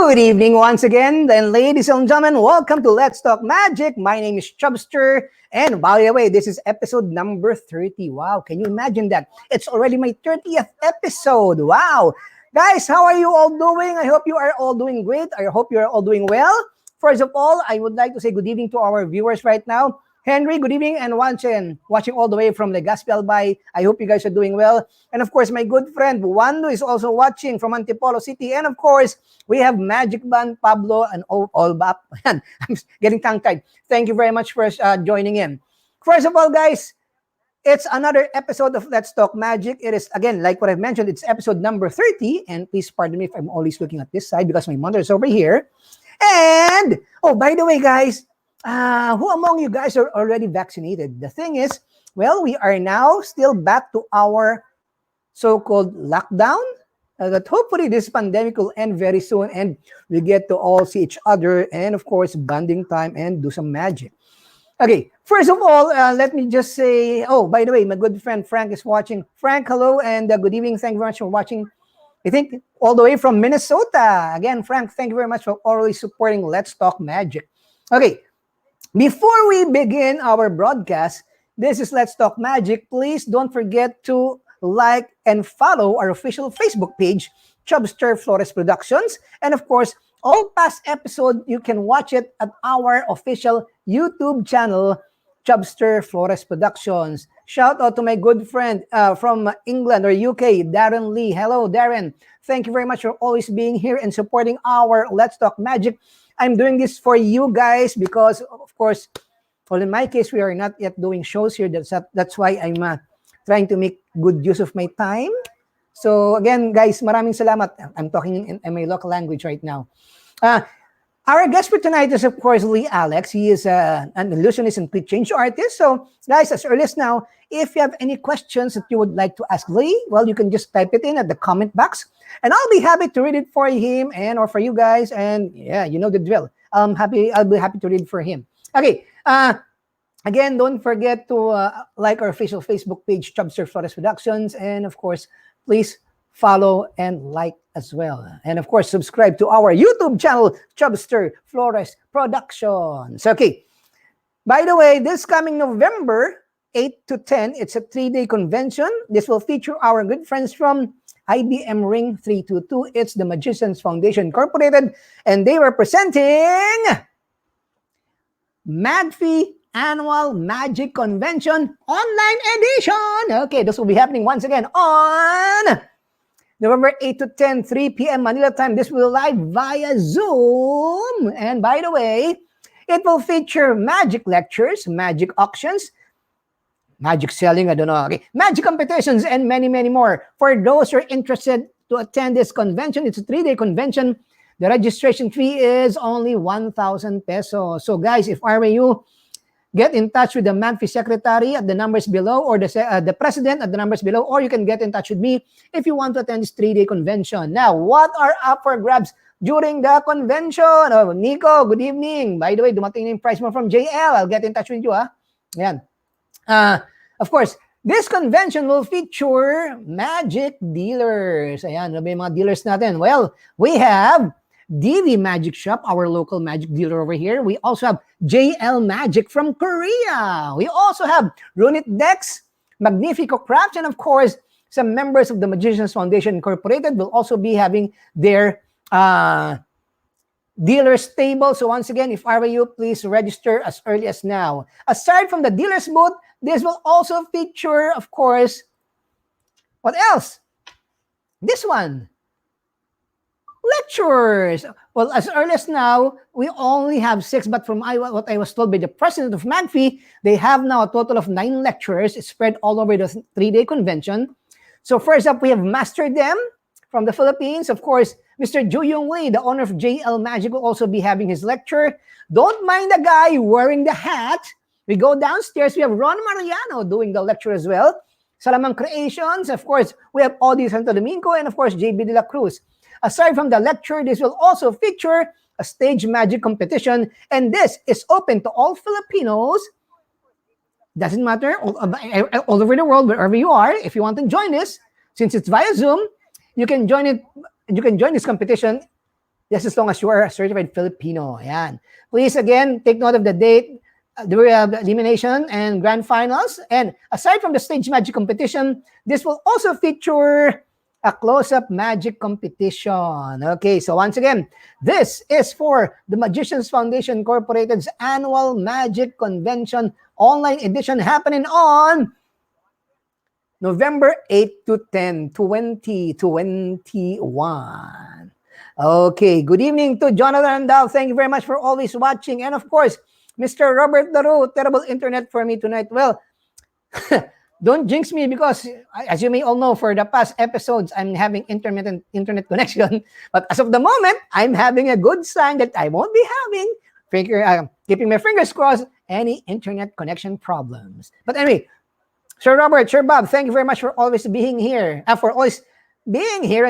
Good evening once again, and ladies and gentlemen, welcome to Let's Talk Magic. My name is Chubster, and by the way, this is episode number 30. Wow, can you imagine that? It's already my 30th episode. Wow. Guys, how are you all doing? I hope you are all doing great. I hope you are all doing well. First of all, I would like to say good evening to our viewers right now. Henry, good evening, and watching all the way from Legazpi, Albay. I hope you guys are doing well. And of course, my good friend Wando is also watching from Antipolo City. And of course, we have Magic Band, Pablo, and all back. I'm getting tongue-tied. Thank you very much for joining in. First of all, guys, it's another episode of Let's Talk Magic. It is, again, like what I've mentioned, it's episode number 30. And please pardon me if I'm always looking at this side because my mother is over here. And, oh, by the way, guys, who among you guys are already vaccinated? The thing is, well, we are now still back to our so-called lockdown. That hopefully this pandemic will end very soon and we get to all see each other and, of course, bonding time and do some magic. Okay, first of all, let me just say, oh, by the way, my good friend Frank is watching. Frank, hello, and good evening. Thank you very much for watching. I think all the way from Minnesota. Again, Frank, thank you very much for always supporting Let's Talk Magic. Okay. Before we begin our broadcast, this is Let's Talk Magic. Please don't forget to like and follow our official Facebook page, Chubster Flores Productions. And of course, all past episodes, you can watch it at our official YouTube channel, Chubster Flores Productions. Shout out to my good friend from England or UK, Darren Lee. Hello, Darren. Thank you very much for always being here and supporting our Let's Talk Magic. I'm doing this for you guys because, of course, well, in my case, we are not yet doing shows here. That's why I'm trying to make good use of my time. So again, guys, maraming salamat. I'm talking in my local language right now. Our guest for tonight is, of course, Lee Alex. He is an illusionist and quick change artist. So, guys, as early as now, if you have any questions that you would like to ask Lee, well, you can just type it in at the comment box. And I'll be happy to read it for him and or for you guys. And yeah, you know the drill. I'll be happy to read for him. Okay. Again, don't forget to like our official Facebook page, Chubster Flores Productions. And of course, please follow and like as well. And of course, subscribe to our YouTube channel, Chubster Flores Productions. Okay. By the way, this coming November 8 to 10, it's a 3-day convention. This will feature our good friends from IBM Ring 322. It's the Magicians Foundation Incorporated, and they were presenting MagFi Annual Magic Convention Online Edition. Okay, this will be happening once again on November 8 to 10, 3 p.m. Manila time. This will live via Zoom. And by the way, it will feature magic lectures, magic auctions, magic selling, I don't know, okay, magic competitions, and many, many more. For those who are interested to attend this convention, it's a 3-day convention. The registration fee is only 1,000 pesos. So guys, if I were you, get in touch with the MagFi secretary at the numbers below or the president at the numbers below, or you can get in touch with me if you want to attend this 3-day convention. Now, what are up for grabs during the convention? Oh, Nico, good evening. By the way, dumating na yung prize mo from JL. I'll get in touch with you, ha? Yan. Of course, this convention will feature magic dealers. Ayan, ano ba yung mga dealers natin? Well, we have DV Magic Shop, our local magic dealer over here. We also have JL Magic from Korea. We also have Runit Decks, Magnifico Crafts, and of course, some members of the Magicians Foundation Incorporated will also be having their dealer's table. So once again, if I were you, please register as early as now. Aside from the dealer's booth, this will also feature, of course, what else? This one. Lectures. Well, as early as now, we only have 6, but from what I was told by the president of MagFi, they have now a total of 9 lectures spread all over the 3-day convention. So first up, we have Master Dem from the Philippines. Of course, Mr. Ju Yung Lee, the owner of JL Magic, will also be having his lecture. Don't mind the guy wearing the hat. We go downstairs. We have Ron Mariano doing the lecture as well. Salamang Creations. Of course, we have Audie Santo Domingo and, of course, JB De La Cruz. Aside from the lecture, this will also feature a stage magic competition. And this is open to all Filipinos. Doesn't matter, all over the world, wherever you are. If you want to join this, since it's via Zoom, you can join it. You can join this competition just as long as you are a certified Filipino. Ayan. Please, again, take note of the date, the elimination and grand finals. And aside from the stage magic competition, this will also feature a close-up magic competition. Okay, so once again, this is for the Magicians Foundation Incorporated's annual Magic Convention online edition happening on November 8 to 10, 2021. Okay, good evening to Jonathan Dow. Thank you very much for always watching. And of course, Mr. Robert Daru, terrible internet for me tonight. Well, don't jinx me because, as you may all know, for the past episodes, I'm having intermittent internet connection. But as of the moment, I'm having a good sign that I won't be having, keeping my fingers crossed, any internet connection problems. But anyway, Sir Robert, Sir Bob, thank you very much for always being here, and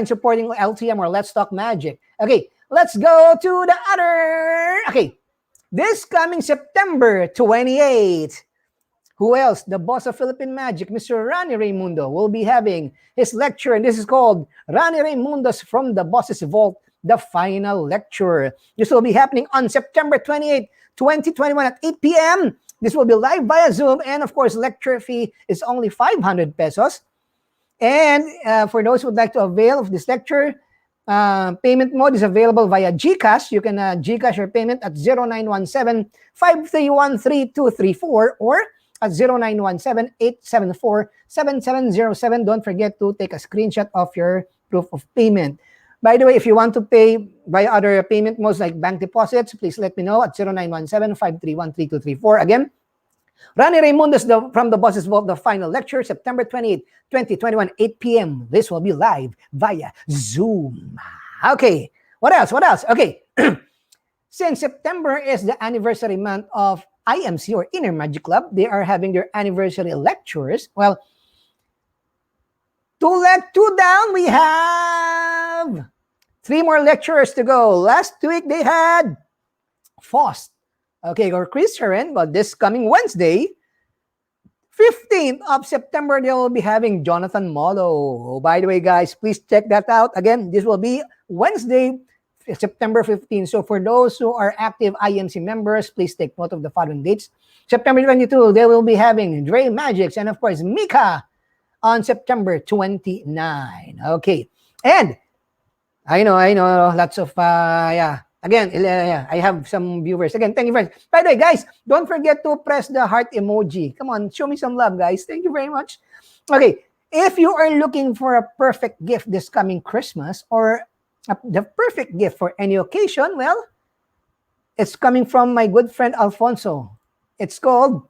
supporting LTM or Let's Talk Magic. Okay, let's go to the other. Okay, this coming September 28th, who else? The boss of Philippine Magic, Mr. Rani Raimundo, will be having his lecture, and this is called Rani Raimundo's From the Boss's Vault, the final lecture. This will be happening on September 28th, 2021 at 8 p.m. This will be live via Zoom, and of course, lecture fee is only 500 pesos. And for those who would like to avail of this lecture, payment mode is available via GCash. You can GCash your payment at 0917-531-3234 or at 0917-874-7707. Don't forget to take a screenshot of your proof of payment. By the way, if you want to pay by other payment modes like bank deposits, please let me know at 0917-531-3234. Again, Rani Raimundo's From the Boss's Vault, the final lecture, September 28, 2021, 8 p.m. This will be live via Zoom. Okay, what else? Okay, since September is the anniversary month of IMC or Inner Magic Club, they are having their anniversary lectures. Well, two down, we have 3 more lecturers to go. Last week, they had Faust. Okay, or Chris Herren, but this coming Wednesday, 15th of September, they will be having Jonathan Molo. Oh, by the way, guys, please check that out. Again, this will be Wednesday, September 15th. So for those who are active IMC members, please take note of the following dates. September 22, they will be having Dre Magics and, of course, Mika on September 29. Okay, and I know, lots of, Again, I have some viewers. Again, thank you, friends. By the way, guys, don't forget to press the heart emoji. Come on, show me some love, guys. Thank you very much. Okay, if you are looking for a perfect gift this coming Christmas or the perfect gift for any occasion, well, it's coming from my good friend Alfonso. It's called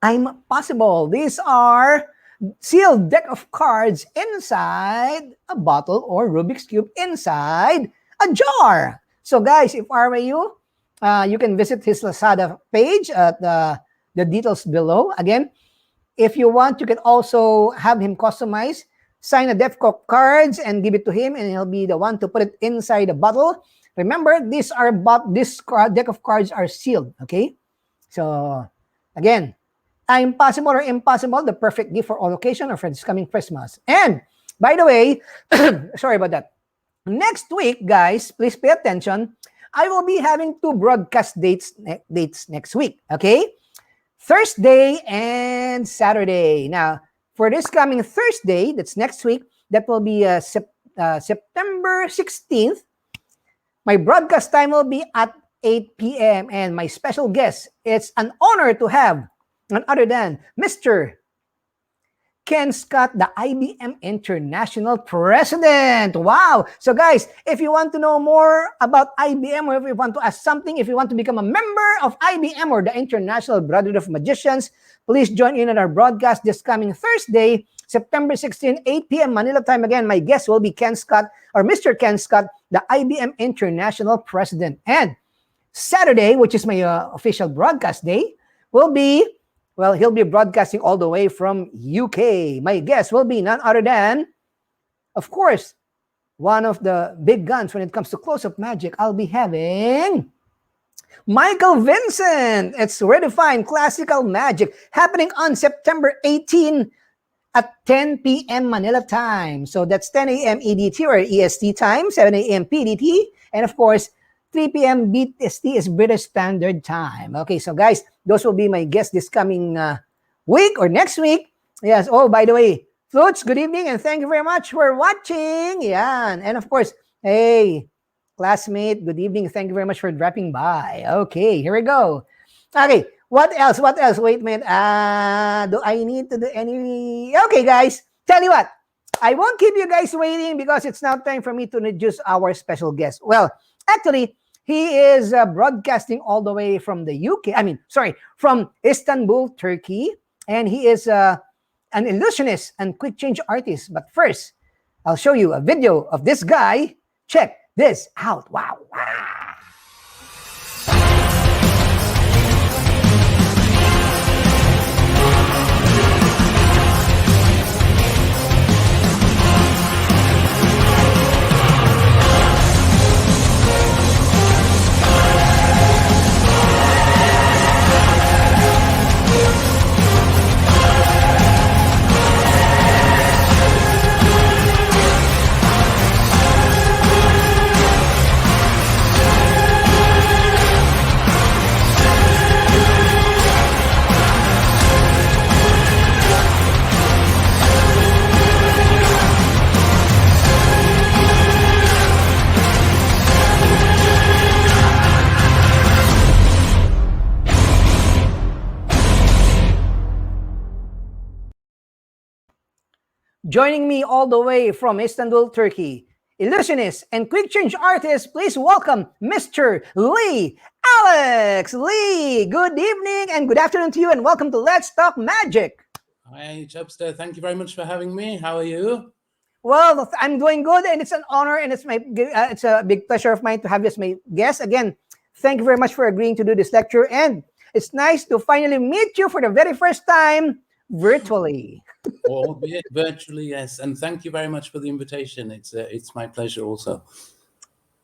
I'm Possible. These are sealed deck of cards inside a bottle or Rubik's Cube inside a jar. So guys, if I were you, you can visit his Lazada page at the details below. Again, if you want, you can also have him customize, sign a deck of cards and give it to him, and he'll be the one to put it inside the bottle. Remember, this deck of cards are sealed, okay? So, again, I'm Possible or Impossible, the perfect gift for all occasion or for this coming Christmas. And, by the way, sorry about that. Next week, guys, please pay attention. I will be having 2 broadcast dates next week, okay? Thursday and Saturday. Now, for this coming Thursday, that's next week, that will be September 16th. My broadcast time will be at 8 p.m. And my special guest, it's an honor to have none other than Mr. Ken Scott, the IBM International President. Wow. So guys, if you want to know more about IBM or if you want to ask something, if you want to become a member of IBM or the International Brotherhood of Magicians, please join in on our broadcast this coming Thursday, September 16, 8 p.m. Manila time. Again, my guest will be Ken Scott or Mr. Ken Scott, the IBM International President. And Saturday, which is my official broadcast day, will be he'll be broadcasting all the way from UK. My guest will be none other than, of course, one of the big guns when it comes to close-up magic. I'll be having Michael Vincent. It's Redefined Classical Magic happening on September 18 at 10 p.m. Manila time. So that's 10 a.m. EDT or EST time, 7 a.m. PDT, and of course, 3 p.m. BST is British Standard Time. Okay, so guys, those will be my guests this coming week or next week. Yes. Oh, by the way, Flutes, good evening and thank you very much for watching. Yeah. And of course, hey, classmate, good evening. Thank you very much for dropping by. Okay, here we go. Okay, what else? What else? Wait a minute. Do I need to do any? Okay, guys, tell you what. I won't keep you guys waiting because it's now time for me to introduce our special guest. Well, actually, he is broadcasting all the way from the UK. I mean, sorry, from Istanbul, Turkey. And he is an illusionist and quick change artist. But first, I'll show you a video of this guy. Check this out. Wow. Wow. Joining me all the way from Istanbul, Turkey, illusionist and quick change artist, please welcome Mr. Lee Alex. Lee, good evening and good afternoon to you and welcome to Let's Talk Magic. Hi, Chubster. Thank you very much for having me. How are you? Well, I'm doing good and it's an honor and it's a big pleasure of mine to have you as my guest. Again, thank you very much for agreeing to do this lecture and it's nice to finally meet you for the very first time virtually. Albeit virtually, yes. And thank you very much for the invitation. It's my pleasure also.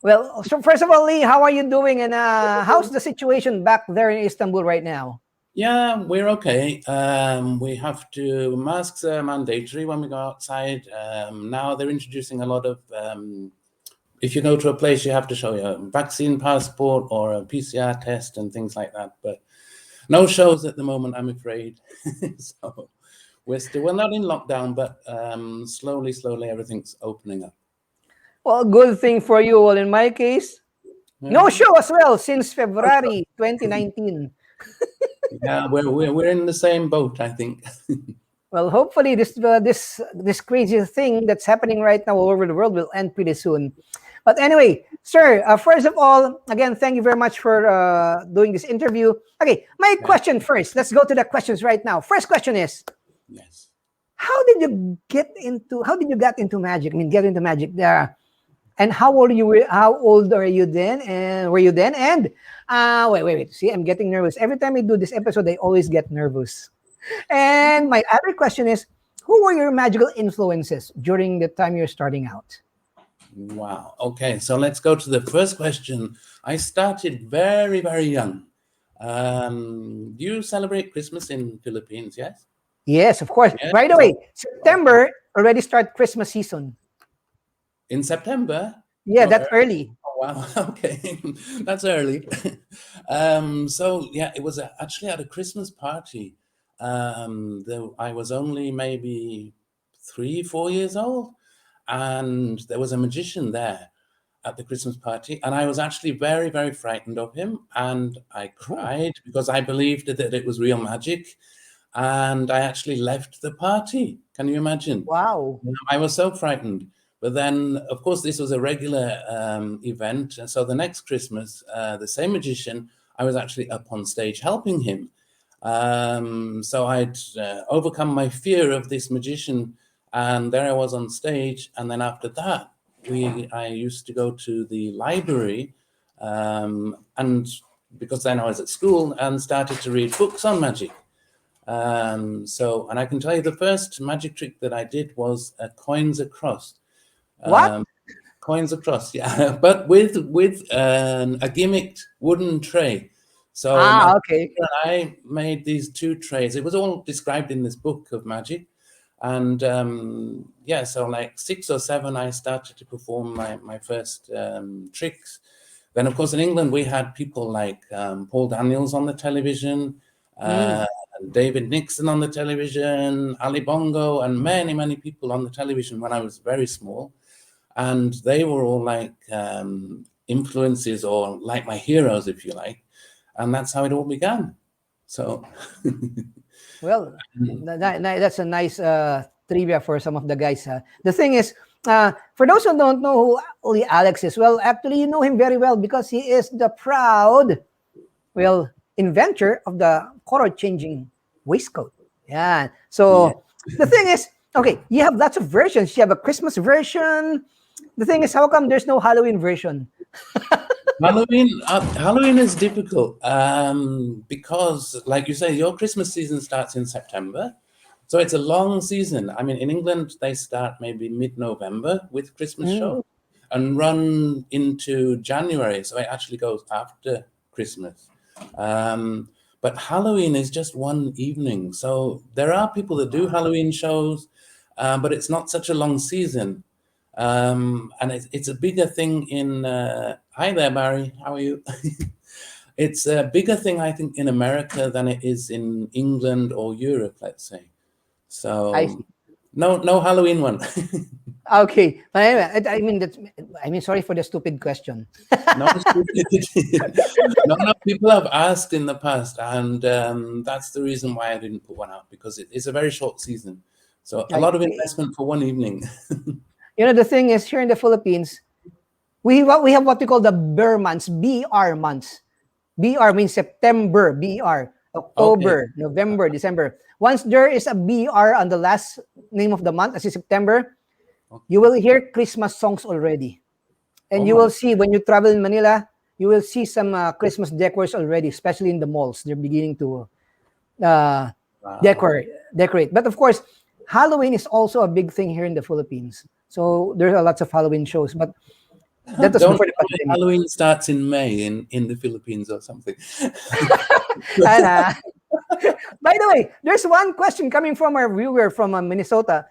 Well, so first of all, Lee, how are you doing? And how's the situation back there in Istanbul right now? Yeah, we're okay. We have to, masks are mandatory when we go outside. Now they're introducing a lot of, if you go to a place, you have to show your vaccine passport or a PCR test and things like that. But no shows at the moment, I'm afraid. So we're not in lockdown, but slowly everything's opening up. Well, good thing for you. Well, in my case, no show as well since February 2019. Yeah, we're in the same boat, I think. Well, hopefully this crazy thing that's happening right now all over the world will end pretty soon. But anyway, sir, first of all, again, thank you very much for doing this interview. Okay, my question first. Let's go to the questions right now. First question is, yes. How did you get into magic? I mean, get into magic there. And how old are you then? And were you then? And wait. See, I'm getting nervous. Every time I do this episode, I always get nervous. And my other question is, who were your magical influences during the time you're starting out? Wow. Okay, so let's go to the first question. I started very, very young. Do you celebrate Christmas in Philippines? Yes. Yes, of course. Yes. Right away, September already start Christmas season. In September? Yeah, that's early. Oh, wow. Okay, that's early. So yeah, it was actually at a Christmas party. I was only maybe 3-4 years old, and there was a magician there at the Christmas party, and I was actually very, very frightened of him, and I cried because I believed that it was real magic, and I actually left the party. Can you imagine? Wow. I was so frightened. But then, of course, this was a regular event. And so the next Christmas, the same magician, I was actually up on stage helping him. So I'd overcome my fear of this magician. And there I was on stage. And then after that, I used to go to the library. And because then I was at school and started to read books on magic. And I can tell you the first magic trick that I did was coins across. What? Coins across, yeah, but with a gimmicked wooden tray. So okay. I made these two trays. It was all described in this book of magic. And so like 6 or 7, I started to perform my first tricks. Then, of course, in England, we had people like Paul Daniels on the television, David Nixon on the television, Ali Bongo, and many, many people on the television when I was very small. And they were all like influences, or like my heroes, if you like. And that's how it all began. So... Well, that's a nice trivia for some of the guys. The thing is, for those who don't know who Alex is, well, actually, you know him very well because he is the proud, inventor of the color-changing waistcoat. Yeah. So the thing is, okay, you have lots of versions. You have a Christmas version. The thing is, how come there's no Halloween version? Halloween is difficult because, like you say, your Christmas season starts in September, so it's a long season. I mean, in England, they start maybe mid-November with Christmas shows and run into January, so it actually goes after Christmas. But Halloween is just one evening, so there are people that do Halloween shows, but it's not such a long season. And it's a bigger thing in hi there, Barry, how are you? It's a bigger thing, I think, in America than it is in England or Europe, let's say. I see. So no Halloween one. Okay, but anyway, sorry for the stupid question. No, people have asked in the past, and that's the reason why I didn't put one out, because it's a very short season, so a lot of investment for one evening. You know, the thing is, here in the Philippines, we have what we call the BR months, BR months. BR means September, BR, October, November, December. Once there is a BR on the last name of the month, as in September, you will hear Christmas songs already. And you will see, when you travel in Manila, you will see some Christmas decors already, especially in the malls. They're beginning to decorate. But of course, Halloween is also a big thing here in the Philippines. So there are lots of Halloween shows, but that was before the pandemic. Halloween starts in May in the Philippines or something. By the way, there's one question coming from our viewer from Minnesota.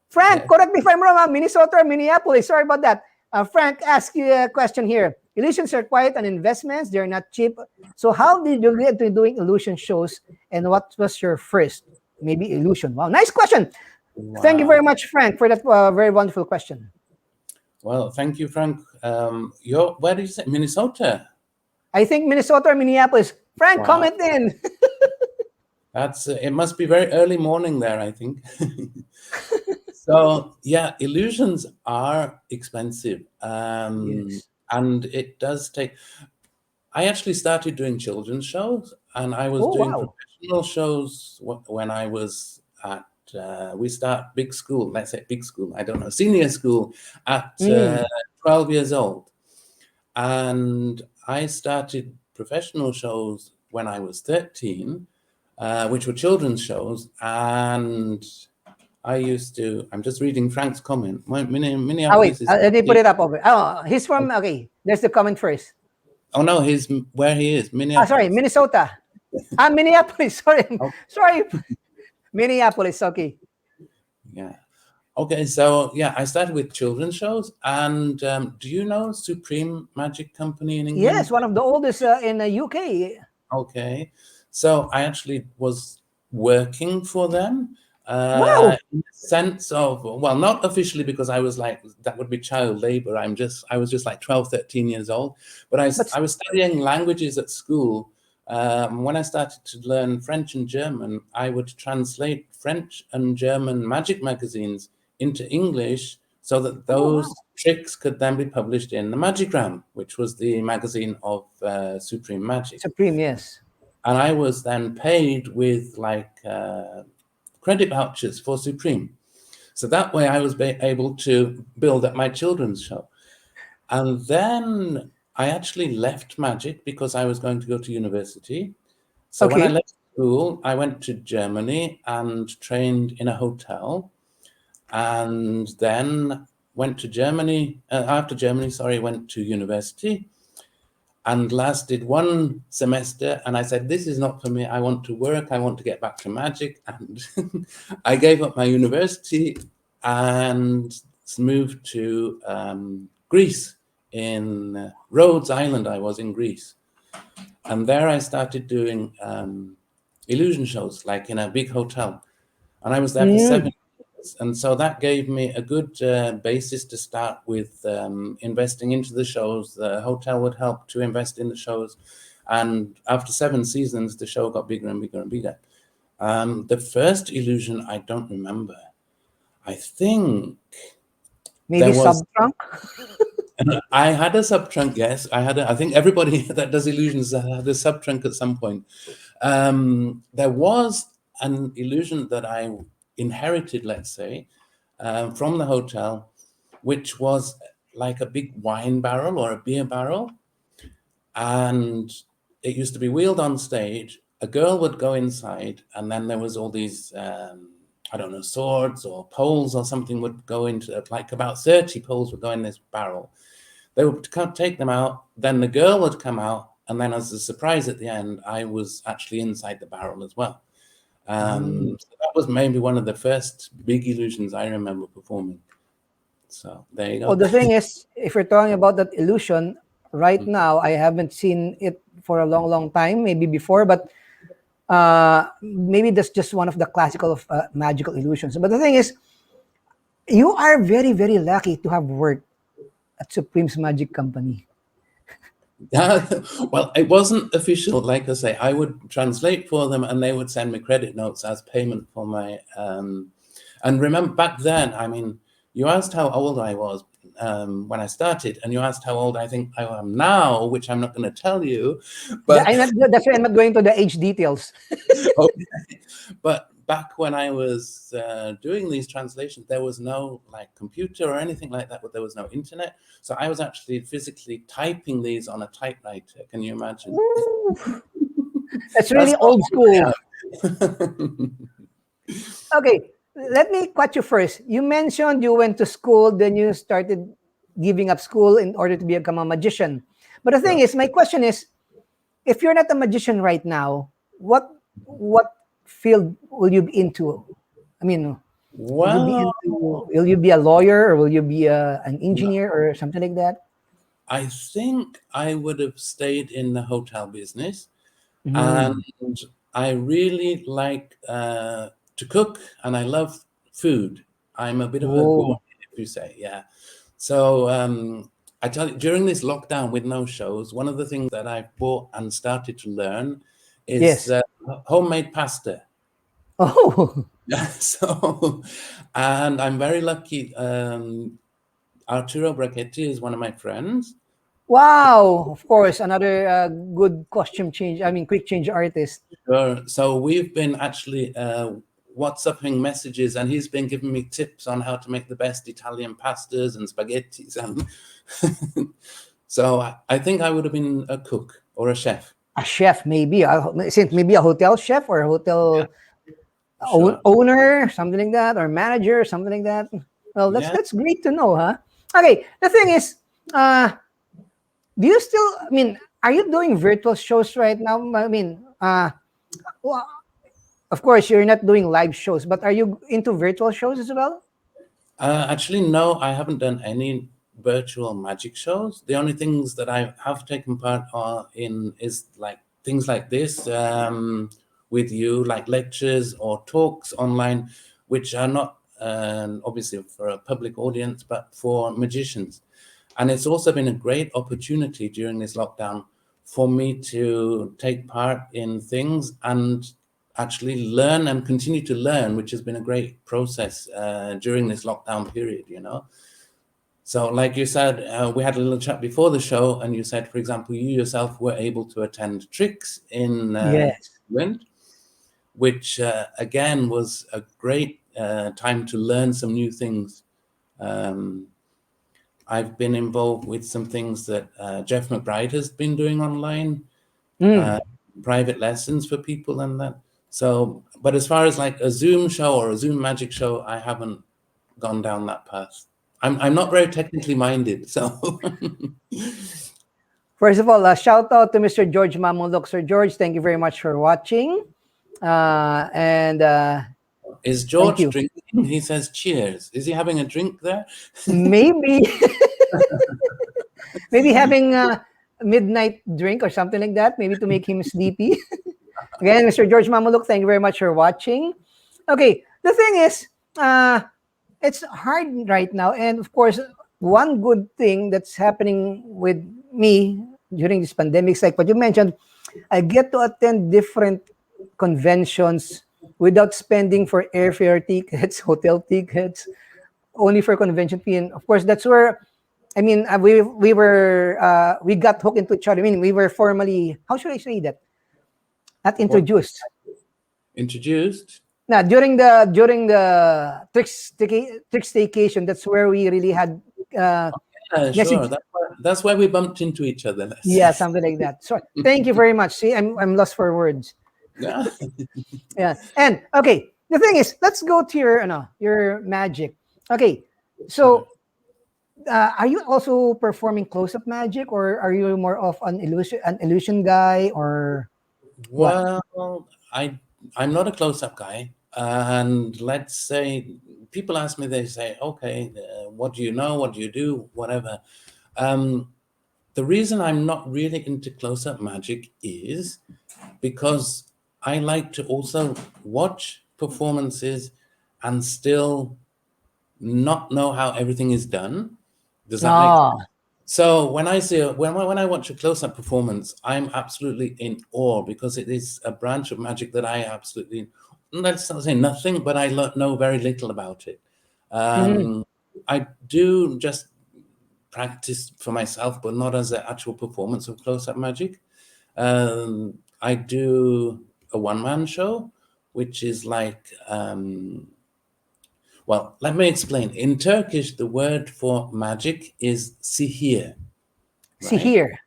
Frank, correct me if I'm wrong, Minnesota or Minneapolis. Sorry about that. Frank asked you a question here. Illusions are quite an investment. They're not cheap. So how did you get into doing illusion shows, and what was your first, maybe, illusion? Wow, nice question. Wow. Thank you very much, Frank, for that very wonderful question. Well, thank you, Frank. Where did you say? Minnesota? I think Minnesota or Minneapolis. Frank, comment in. It must be very early morning there, I think. So, yeah, illusions are expensive. And it does take... I actually started doing children's shows, and I was doing professional shows when I was at... we start big school, let's say big school, I don't know, senior school at 12 years old. And I started professional shows when I was 13, which were children's shows. And I used to... I'm just reading Frank's comment. Minneapolis let me put it up over. Oh, he's from... Okay, there's the comment first. Oh, no, he's where he is, Minneapolis. Sorry, Minnesota. Minneapolis, sorry. Sorry. Minneapolis, okay. Yeah. Okay, so yeah, I started with children's shows. And do you know Supreme Magic Company in England? Yes, one of the oldest in the UK. Okay, so I actually was working for them. Wow. In the sense of, well, not officially, because I was like, that would be child labor. I was just like 12, 13 years old. But I was studying languages at school. When I started to learn French and German, I would translate French and German magic magazines into English so that those tricks could then be published in the Magigram, which was the magazine of Supreme Magic. Supreme, yes. And I was then paid with like credit vouchers for Supreme. So that way I was able to build up my children's show. And then I actually left magic because I was going to go to university. So when I left school, I went to Germany and trained in a hotel. And then went to Germany, went to university. and lasted one semester. And I said, this is not for me. I want to work. I want to get back to magic. And I gave up my university and moved to Greece. In Rhodes Island, I was in Greece. And there I started doing illusion shows, like in a big hotel. And I was there for 7 years. And so that gave me a good basis to start with investing into the shows. The hotel would help to invest in the shows. And after 7 seasons, the show got bigger and bigger and bigger. The first illusion, I don't remember. I think Maybe sub-trunk? I had a sub-trunk, yes. I think everybody that does illusions had a sub-trunk at some point. There was an illusion that I inherited, let's say, from the hotel, which was like a big wine barrel or a beer barrel. And it used to be wheeled on stage. A girl would go inside, and then there was all these, I don't know, swords or poles or something would go into it. Like about 30 poles would go in this barrel. They would take them out. Then the girl would come out. And then as a surprise at the end, I was actually inside the barrel as well. So that was maybe one of the first big illusions I remember performing. So there you go. Well, the thing is, if you're talking about that illusion, right now, I haven't seen it for a long, long time, maybe before, but maybe that's just one of the classical of magical illusions. But the thing is, you are very, very lucky to have worked at Supreme's Magic Company. Well, it wasn't official. Like I say, I would translate for them and they would send me credit notes as payment for my... and remember back then, I mean, you asked how old I was when I started, and you asked how old I think I am now, which I'm not going to tell you. But That's why I'm not going to the age details. Okay. But back when I was doing these translations, there was no like computer or anything like that, but there was no internet. So I was actually physically typing these on a typewriter. Can you imagine? That's really old school. Okay, let me cut you first. You mentioned you went to school, then you started giving up school in order to become a magician. But the thing is, my question is, if you're not a magician right now, what field will you be into? I mean, Well, will you be a lawyer, or will you be an engineer or something like that? I think I would have stayed in the hotel business. And I really like to cook, and I love food. I'm a bit of a gourmet, if you say, yeah. So I tell you, during this lockdown with no shows, one of the things that I bought and started to learn is homemade pasta. Oh. So, and I'm very lucky. Arturo Brachetti is one of my friends. Wow, of course, another good costume change. I mean, quick change artist. Sure. So we've been actually WhatsApping messages, and he's been giving me tips on how to make the best Italian pastas and spaghettis. And so I think I would have been a cook or a chef. A chef, maybe. Maybe a hotel chef or a hotel Sure. owner, something like that, or manager, something like that. Well, that's great to know, huh? Okay, the thing is, do you still, I mean, are you doing virtual shows right now? I mean, well, of course, you're not doing live shows, but are you into virtual shows as well? Actually, no, I haven't done any virtual magic shows. The only things that I have taken part in is like things like this with you, like lectures or talks online, which are not obviously for a public audience, but for magicians. And it's also been a great opportunity during this lockdown for me to take part in things and actually learn and continue to learn, which has been a great process during this lockdown period, you know. So like you said, we had a little chat before the show, and you said, for example, you yourself were able to attend tricks in Wind, which again was a great time to learn some new things. I've been involved with some things that Jeff McBride has been doing online, private lessons for people and that. So, but as far as like a Zoom show or a Zoom magic show, I haven't gone down that path. I'm not very technically minded, so. First of all, shout out to Mr. George Mamulok. Sir George, thank you very much for watching. And Is thank George you. drinking? He says cheers. Is he having a drink there? Maybe, maybe having a midnight drink or something like that, maybe to make him sleepy. Again, Mr. George Mamulok, thank you very much for watching. Okay, the thing is, it's hard right now. And of course, one good thing that's happening with me during this pandemic is like what you mentioned, I get to attend different conventions without spending for airfare tickets, hotel tickets, only for convention fee. And of course, that's where, I mean, we got hooked into each other. I mean, we were formally, how should I say that? Not What introduced. introduced? Now, during the trick staycation, that's where we really had Yeah, message. sure. That's why we bumped into each other. Let's Yeah, say. something like that. So thank you very much. See, I'm lost for words. Yeah. Yeah. And okay, the thing is, let's go to your magic. Okay. Sure. So are you also performing close-up magic, or are you more of an illusion guy, or what? Well, I'm not a close-up guy, and let's say people ask me, they say, "Okay, what do you know? What do you do? Whatever." The reason I'm not really into close-up magic is because I like to also watch performances and still not know how everything is done. Does that make No. sense? So when I watch a close-up performance, I'm absolutely in awe because it is a branch of magic that I absolutely, let's not say nothing, but I know very little about it. Mhm. I do just practice for myself, but not as an actual performance of close-up magic. I do a one-man show, which is like, well, let me explain. In Turkish, the word for magic is sihir, See right? here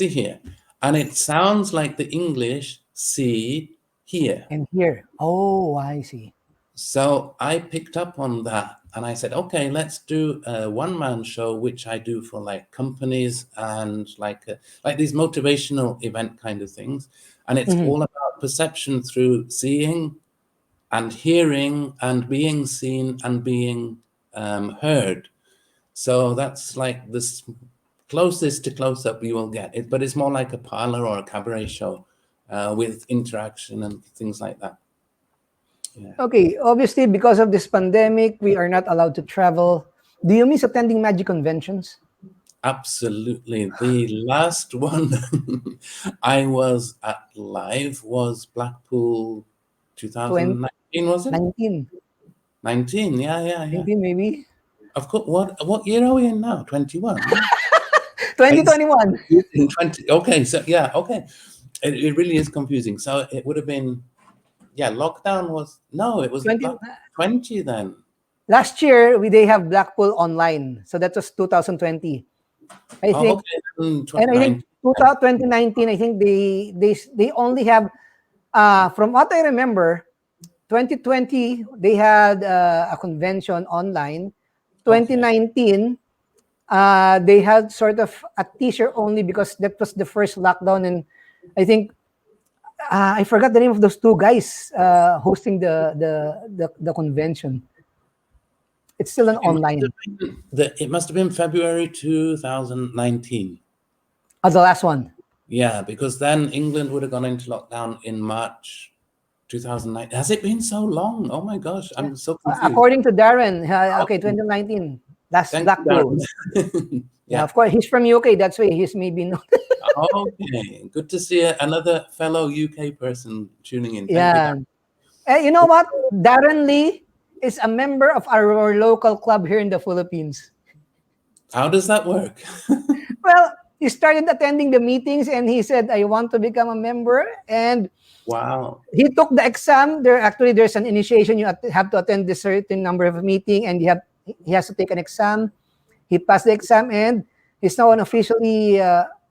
Sihir. And it sounds like the English see here. and here. Oh, I see. So I picked up on that and I said, okay, let's do a one-man show, which I do for like companies and like these motivational event kind of things. And it's Mhm. all about perception through seeing and hearing and being seen and being heard. So that's like this closest to close-up you will get it, but it's more like a parlor or a cabaret show with interaction and things like that. Yeah. Okay, obviously, because of this pandemic, we are not allowed to travel. Do you miss attending magic conventions? Absolutely. The last one I was at live was Blackpool 2019, was it? 2019, 19, yeah, yeah, yeah. 19 maybe? Of course, what year are we in now? 21? It's 2021. in 20. Okay, so yeah, okay. It really is confusing. So it would have been, yeah, lockdown was, no, it was 20, 20 then. last year, they have Blackpool online. So that was 2020. I Oh, think, okay, then and I think 19 then. 2019, I think they only have, from what I remember, 2020, they had a convention online. Okay. 2019, they had sort of a teaser only because that was the first lockdown, and I think I forgot the name of those two guys hosting the convention. It's still an online. It must have been February 2019. Oh, the last one. Yeah, because then England would have gone into lockdown in March 2009. Has it been so long? Oh my gosh, Yeah. I'm so confused. According to Darren, okay, Okay, 2019. That's thank you, Blackpool. Darren. Yeah, Yeah. of course, he's from UK. That's why he's maybe not. Okay. Good to see another fellow UK person tuning in. Thank you, Yeah. Darren. You know what? Darren Lee is a member of our local club here in the Philippines. How does that work? Well, he started attending the meetings and he said, I want to become a member. And Wow. he took the exam. There's an initiation. You have to attend this certain number of meeting, and he has to take an exam. He passed the exam, and he's now an officially.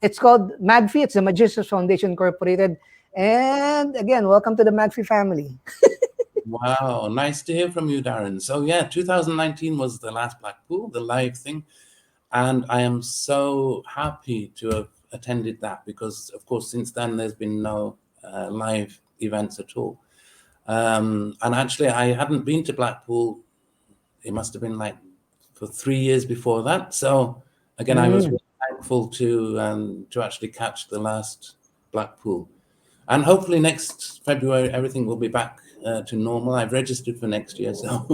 It's called MAGFI. It's the Magicians Foundation Incorporated. And again, welcome to the MAGFI family. Wow. Nice to hear from you, Darren. So yeah, 2019 was the last Blackpool, the live thing. And I am so happy to have attended that because, of course, since then there's been no live events at all. And actually, I hadn't been to Blackpool. It must have been like for 3 years before that. So again, I was really thankful to actually catch the last Blackpool. And hopefully next February, everything will be back to normal. I've registered for next year, so.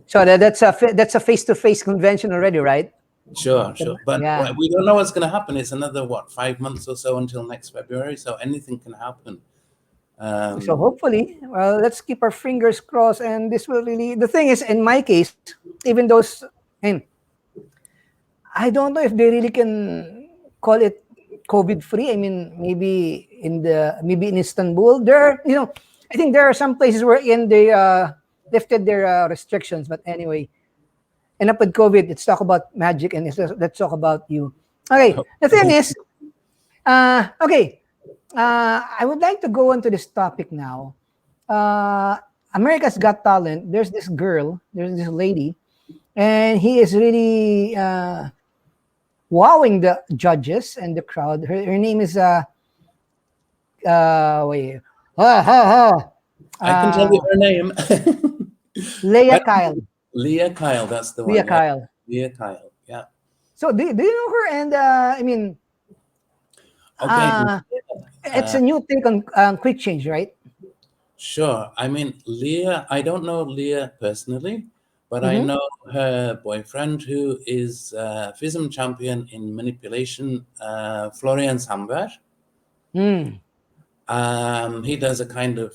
So that's a face-to-face convention already, right? Sure. But Yeah. we don't know what's going to happen. It's another, 5 months or so until next February. So anything can happen. So hopefully, well, let's keep our fingers crossed. And this will really, the thing is, in my case, even those, and I don't know if they really can call it COVID-free. I mean, maybe in Istanbul, I think there are some places where they lifted their restrictions. But anyway, enough with COVID. Let's talk about magic and let's talk about you. Okay, the thing is, okay, I would like to go into this topic now. America's Got Talent. There's this lady, and he is really wowing the judges and the crowd. Her name is wait, I can tell you her name. Leah Kyle. Leah Kyle, that's the one. Leah Kyle. Leah Kyle, yeah. So do you know her? And I mean, okay. it's a new take on quick change, right? Sure. I mean, Leah, I don't know Leah personally, but I know her boyfriend who is FISM champion in manipulation, Flores. He does a kind of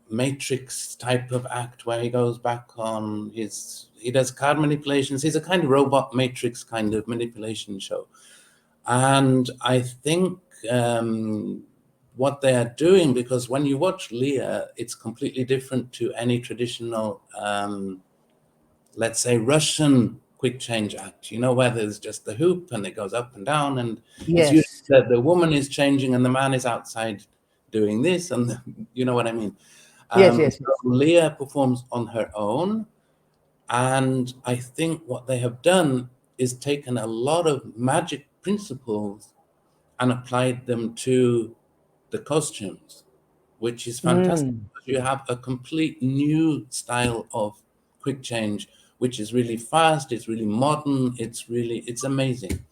matrix type of act where he goes back on he does card manipulations. He's a kind of robot matrix kind of manipulation show. And I think what they are doing, because when you watch Leah, it's completely different to any traditional, let's say, Russian quick change act, where there's just the hoop and it goes up and down. And yes, it's usually that the woman is changing and the man is outside doing this. And you know what I mean? Yes. So Leah performs on her own. And I think what they have done is taken a lot of magic principles and applied them to the costumes, which is fantastic. You have a complete new style of quick change, which is really fast, it's really modern, it's amazing.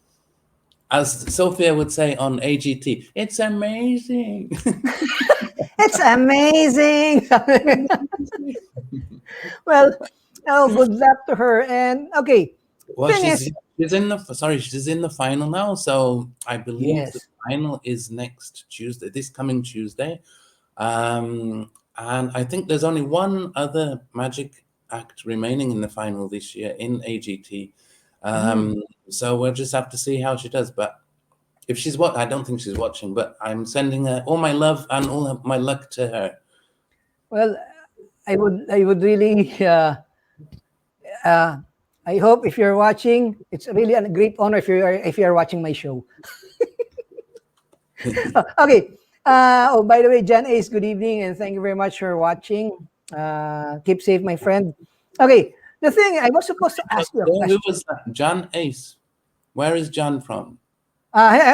As Sophia would say on AGT, it's amazing. It's amazing. Well, good luck to her. And okay, well, she's in the final now. So I believe the final is next Tuesday, this coming Tuesday. And I think there's only one other magic act remaining in the final this year in AGT. So we'll just have to see how she does. But if she's I don't think she's watching, but I'm sending her all my love and all my luck to her. Well, I would really, I hope if you're watching, it's really a great honor if you're watching my show. Okay. By the way, John Ace, good evening, and thank you very much for watching. Keep safe, my friend. Okay, the thing I was supposed to ask you a question. Who was that? John Ace. Where is John from?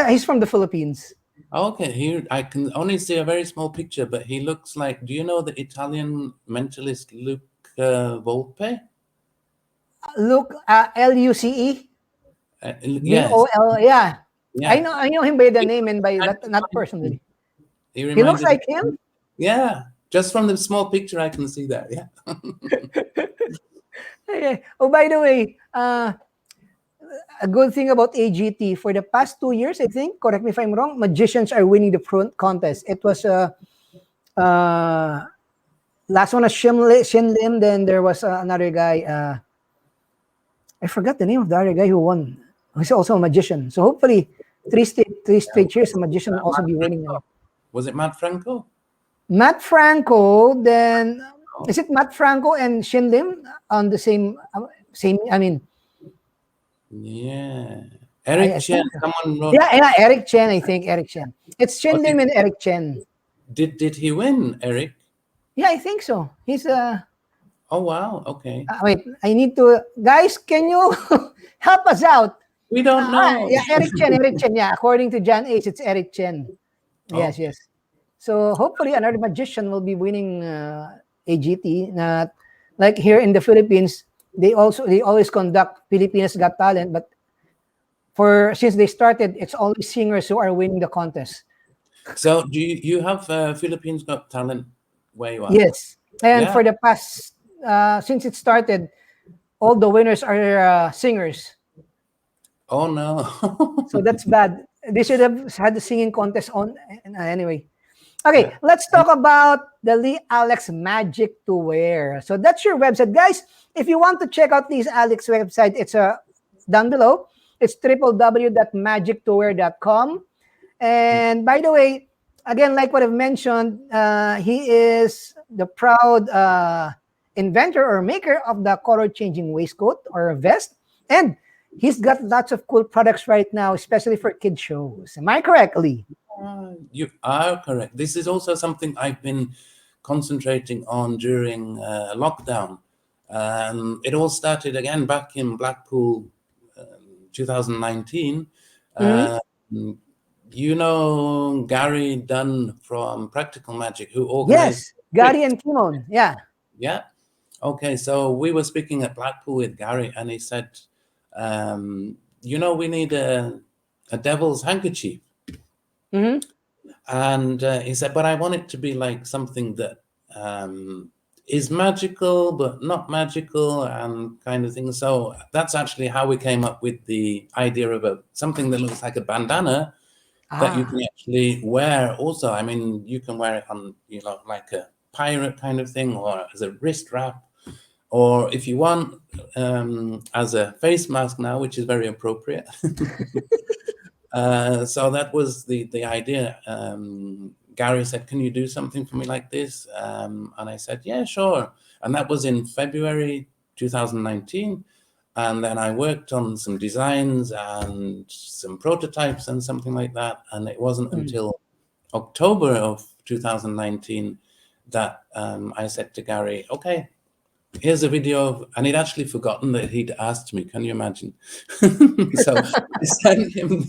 He's from the Philippines. Okay, here I can only see a very small picture, but he looks like. Do you know the Italian mentalist Luca Volpe? Luke, Luce. Yes. VOL, yeah. I know him by the name and by not personally. He looks like him. Yeah, just from the small picture, I can see that. Yeah. Oh, by the way, a good thing about AGT for the past 2 years, I think. Correct me if I'm wrong. Magicians are winning the front contest. It was last one was Shin Lim. Then there was another guy. I forgot the name of the other guy who won. He's also a magician. So hopefully, three straight years, a magician will also be winning. Was it Matt Franco? Matt Franco. Then is it Matt Franco and Shin Lim on the same? I mean. Yeah. Eric Chen. Someone wrote. Yeah, Eric Chen. I think Eric Chen. It's Shin Lim and Eric Chen. Did he win, Eric? Yeah, I think so. He's Oh wow. Okay. Wait, I need to. Guys, can you help us out? We don't know. Yeah, Eric Chen. Yeah, according to Jan Ace, it's Eric Chen. Yes, Okay. yes. So hopefully another magician will be winning AGT. Not like here in the Philippines, they always conduct Filipinas Got Talent, but for since they started, it's only singers who are winning the contest. So do you have Philippines Got Talent where you are? Yes, and Yeah. for the past since it started, all the winners are singers. Oh no. So that's bad. They should have had the singing contest on anyway. Okay, Yeah. let's talk about the Lee Alex Magic to Wear. So that's your website, guys. If you want to check out Lee Alex website, it's down below. It's www.magictowear.com. And by the way, again, like what I've mentioned, he is the proud inventor or maker of the color changing waistcoat or vest. And he's got lots of cool products right now, especially for kid shows. Am I correct, Lee? You are correct. This is also something I've been concentrating on during lockdown. It all started again back in Blackpool, 2019. Mhm. You know Gary Dunn from Practical Magic, who organized Yes, the Gary trip. and Timon. Yeah. Yeah. Okay. So we were speaking at Blackpool with Gary, and he said, we need a devil's handkerchief. Hmm. And he said, but I want it to be like something that is magical, but not magical, and kind of thing. So that's actually how we came up with the idea of something that looks like a bandana that you Ah. can actually wear also. I mean, you can wear it on, like a pirate kind of thing, or as a wrist wrap, or if you want, as a face mask now, which is very appropriate. So that was the idea. Gary said, "Can you do something for me like this?" And I said, "Yeah, sure." And that was in February 2019. And then I worked on some designs and some prototypes and something like that. And it wasn't Mm. until October of 2019 that I said to Gary, "Okay, here's a video of," and he'd actually forgotten that he'd asked me. Can you imagine? So I sent him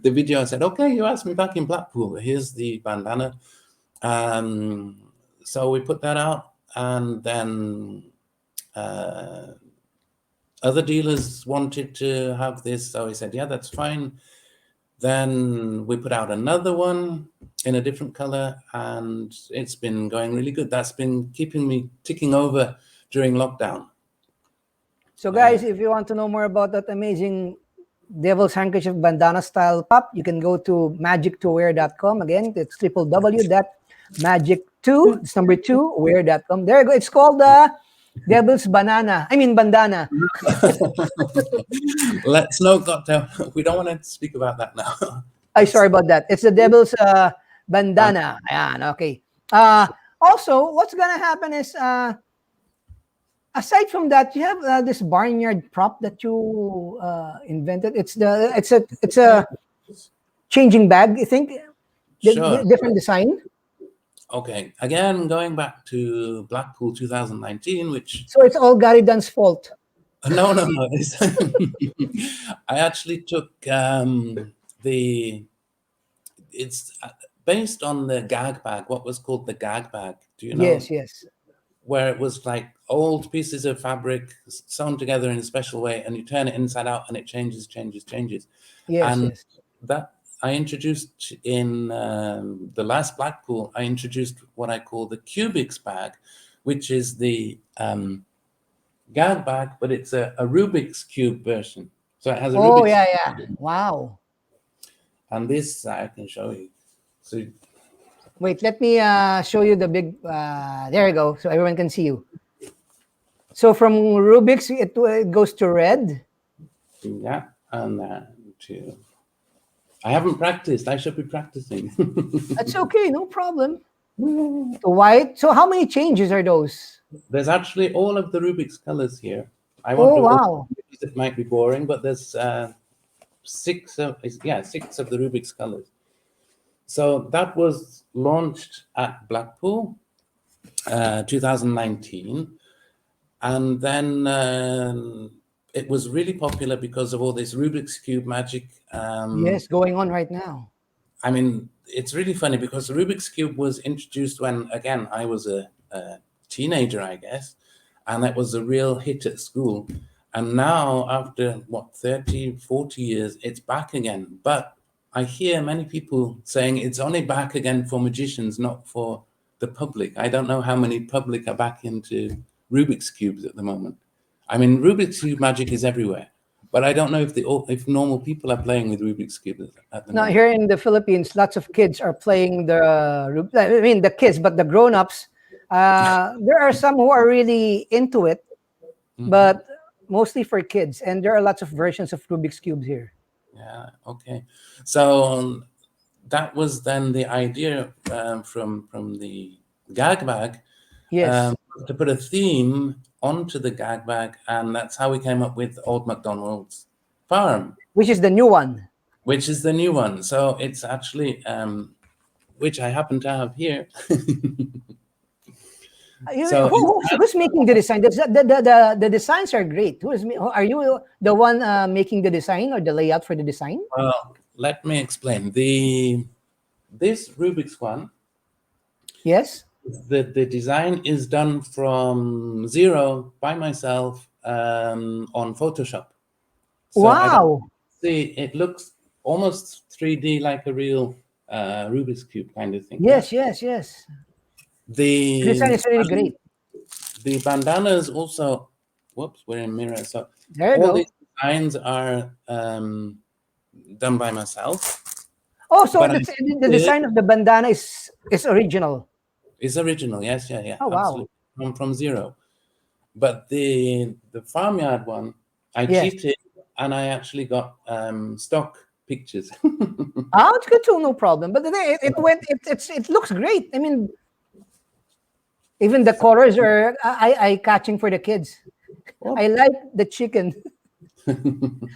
the video. I said, "Okay, you asked me back in Blackpool. Here's the bandana." So we put that out, and then other dealers wanted to have this. So he said, "Yeah, that's fine." Then we put out another one in a different color, and it's been going really good. That's been keeping me ticking over during lockdown. So, guys, if you want to know more about that amazing Devil's Handkerchief bandana style pop, you can go to magictowear.com. Again, it's www.magic2, it's number 2, wear.com. There you go. It's called the Devil's Banana. I mean, bandana. Let's not got to, we don't want to speak about that now. I sorry about that. It's the Devil's Uh, bandana. Ayan, okay. Also, what's gonna happen is aside from that, you have this barnyard prop that you invented. It's a changing bag. I think sure. different design. Okay. Again, going back to Blackpool 2019, which So it's all Gary Dunn's fault. no, no, no. I actually took the. It's based on the gag bag. What was called the gag bag? Do you know? Yes, yes, Where it was like old pieces of fabric sewn together in a special way, and you turn it inside out, and it changes. yes, And yes. that I introduced in the last Blackpool. I introduced what I call the Cubics bag, which is the gag bag, but it's a Rubik's cube version. So it has a Oh Rubik's, yeah, yeah. Wow. and this I can show you. So Wait, let me show you the big. There you go, so everyone can see you. So from Rubik's, it goes to red. yeah, and to. I haven't practiced. I should be practicing. That's okay, no problem. To white. So how many changes are those? There's actually all of the Rubik's colors here. I won't Oh do all wow. because it might be boring, but there's six of the Rubik's colors. So that was launched at Blackpool, 2019, and then it was really popular because of all this Rubik's Cube magic. Yes, going on right now. I mean, it's really funny because the Rubik's Cube was introduced when, again, I was a teenager, I guess, and that was a real hit at school. And now, after, 30, 40 years, it's back again. But I hear many people saying it's only back again for magicians, not for the public. I don't know how many public are back into Rubik's Cubes at the moment. I mean, Rubik's Cube magic is everywhere. But I don't know if normal people are playing with Rubik's Cube at the Now, moment. here in the Philippines, lots of kids are playing the kids, but the grown-ups, there are some who are really into it, but mostly for kids. And there are lots of versions of Rubik's Cubes here. Yeah, okay. So that was then the idea from the gag bag Yes, to put a theme onto the gag bag, and that's how we came up with Old MacDonald's Farm, which is the new one. which is the new one. So it's actually, which I happen to have here. So Who's making the design? The designs are great. Are you the one making the design or the layout for the design? well, let me explain. This Rubik's one, Yes. the design is done from zero by myself on Photoshop. So Wow. see, it looks almost 3D, like a real Rubik's Cube kind of thing. Yes, yes, yes. The design is really great. The bandanas also, whoops, we're in mirror. So There you all go. these designs are done by myself. Oh, so But the design of the bandana is original. It's original, yes, yeah, Oh, wow. absolutely, from zero. But the farmyard one, I Yes. cheated and I actually got stock pictures. It's good too, no problem. But it looks great. I mean, even the colors are eye catching for the kids. I like the chicken.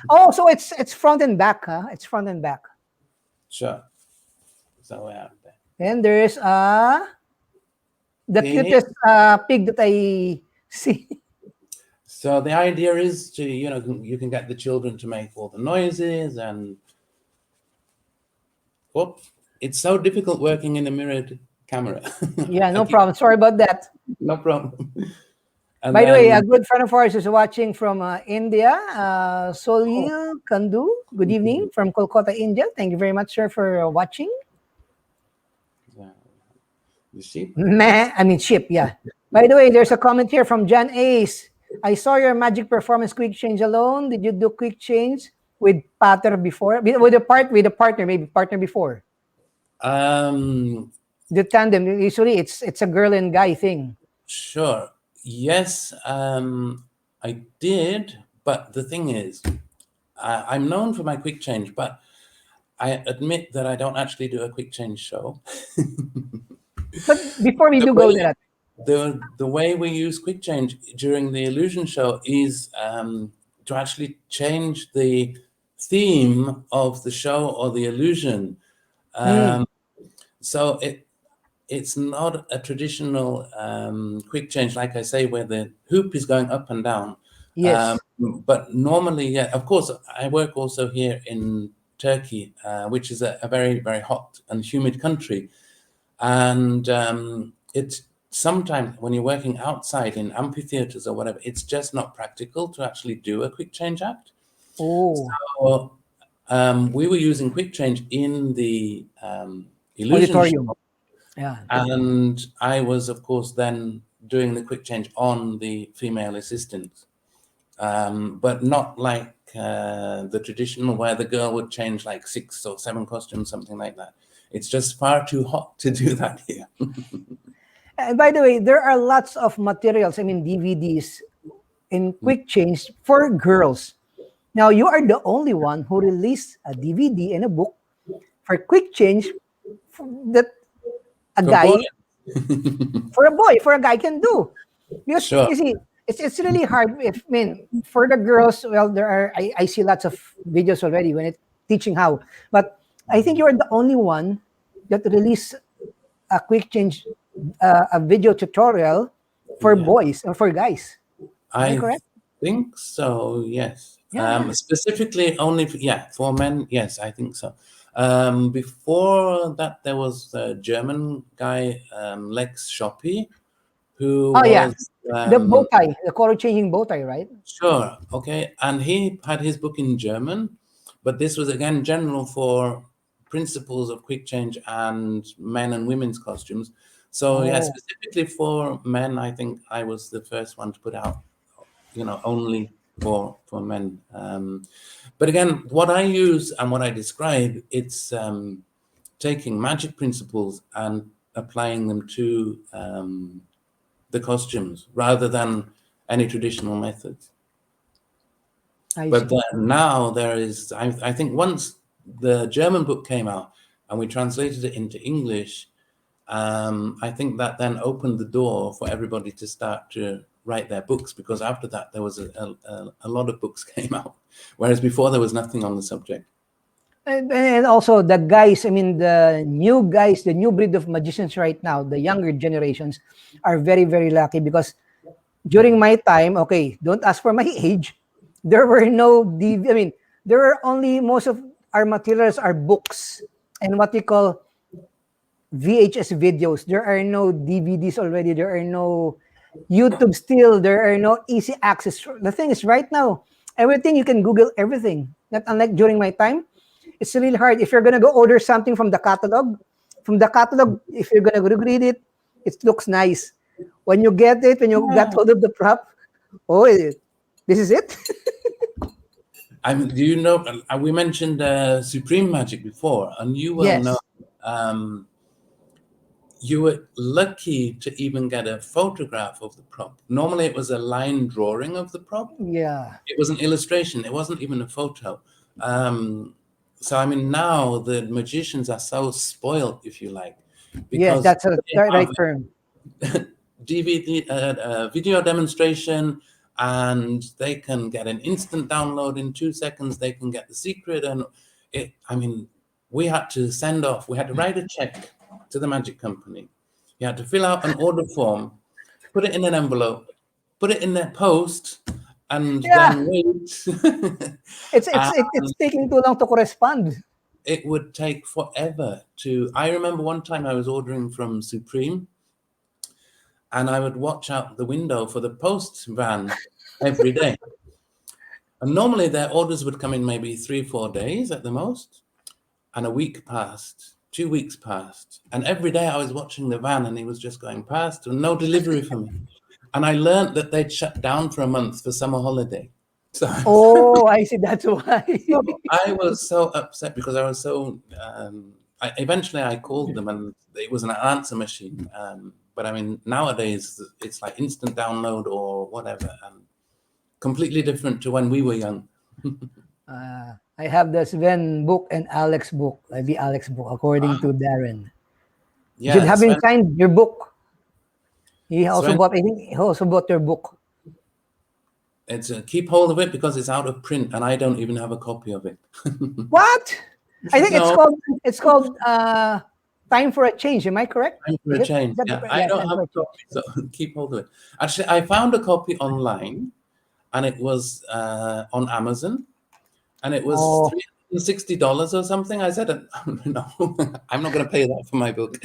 Oh, so it's front and back, huh? It's front and back. Sure. So we have that. And there's the cutest pig that I see. So the idea is to, you can get the children to make all the noises and, it's so difficult working in a mirrored camera. Yeah, no problem. Sorry about that. No problem. And By the way, a then- good friend of ours is watching from India, Solil Kandu. Good evening from Kolkata, India. Thank you very much, sir, for watching. You see? Ship, yeah. By the way, there's a comment here from Jan Ace. I saw your magic performance quick change alone. Did you do quick change with pattern before? With a partner, maybe partner before? The tandem, usually it's a girl and guy thing. Sure. Yes, I did. But the thing is, I'm known for my quick change, but I admit that I don't actually do a quick change show. But before we do go to that, the way we use quick change during the illusion show is to actually change the theme of the show or the illusion. So it's not a traditional quick change, like I say, where the hoop is going up and down. yes. But normally, yeah, of course, I work also here in Turkey, which is a very, very hot and humid country. And it's sometimes when you're working outside in amphitheaters or whatever, it's just not practical to actually do a quick change act. Oh, So we were using quick change in the illusion auditorium. show. Yeah. And I was, of course, then doing the quick change on the female assistants, but not like the traditional where the girl would change like 6 or 7 costumes, something like that. It's just far too hot to do that here. And by the way, there are lots of materials, DVDs in quick change for girls. Now, you are the only one who released a DVD and a book for quick change that a guy, for a guy can do. Because Sure. you see, it's really hard. For the girls, well, I see lots of videos already when it's teaching how. But I think you're the only one that released a quick change, a video tutorial for boys or for guys. Am I correct? think so, yes. Yeah. Specifically only, for men, yes, I think so. Before that, there was a German guy, Lex Shoppy, who Oh yeah, was, the bow tie, the color changing bow tie, right? sure, okay. And he had his book in German, but this was again general for principles of quick change and men and women's costumes. So, yeah, Oh, specifically for men, I think I was the first one to put out, only for men. But again, what I use and what I describe, it's taking magic principles and applying them to the costumes rather than any traditional methods. I But see. then now there is, I think once the German book came out and we translated it into English, I think that then opened the door for everybody to start to write their books, because after that there was a lot of books came out, whereas before there was nothing on the subject. And also the guys, I mean the new guys, the new breed of magicians right now, the younger generations are very, very lucky because during my time, okay, don't ask for my age, there were no DV, I mean, there were only most of our materials are books and what we call VHS videos. There are no DVDs already. There are no YouTube still. There are no easy access. The thing is, right now, everything you can Google everything. Not unlike during my time, it's really hard. If you're gonna go order something from the catalog, if you're gonna go read it, it looks nice. When you get it, when you got Yeah. hold of the prop, oh, this is it. Do you know? We mentioned Supreme Magic before, and you will know. Yes. You were lucky to even get a photograph of the prop. Normally, it was a line drawing of the prop. Yeah. It was an illustration. It wasn't even a photo. So, I mean, now the magicians are so spoiled, if you like, Yes, because that's a they right have term. DVD, video demonstration, and they can get an instant download in 2 seconds. They can get the secret, and I mean, we had to write a check to the magic company. You had to fill out an order form, put it in an envelope, put it in their post, and Yeah, then wait. it's taking too long to correspond. It would take forever to. I remember one time I was ordering from Supreme, and I would watch out the window for the post van every day. And normally their orders would come in maybe 3-4 days at the most. And a week passed, 2 weeks passed. And every day I was watching the van and he was just going past and no delivery for me. And I learned that they'd shut down for a month for summer holiday. So, Oh, I see. That's why. so I was so upset because I was so. Eventually, I called them and it was an answer machine. But I mean, nowadays it's like instant download or whatever, and completely different to when we were young. I have the Sven book and Alex book, the Alex book, according to Darren. You should Yeah, have him sign your book. He also Sven, bought, I think, he also bought your book. it's keep hold of it because it's out of print, and I don't even have a copy of it. What? I think No, it's called Time for a Change. Am I correct? time for a change. Yeah, I Yeah, don't Time have for a a Change. copy, so keep hold of it. Actually, I found a copy online, and it was on Amazon. And it was Oh, $360 or something. I said, no, I'm not going to pay that for my book.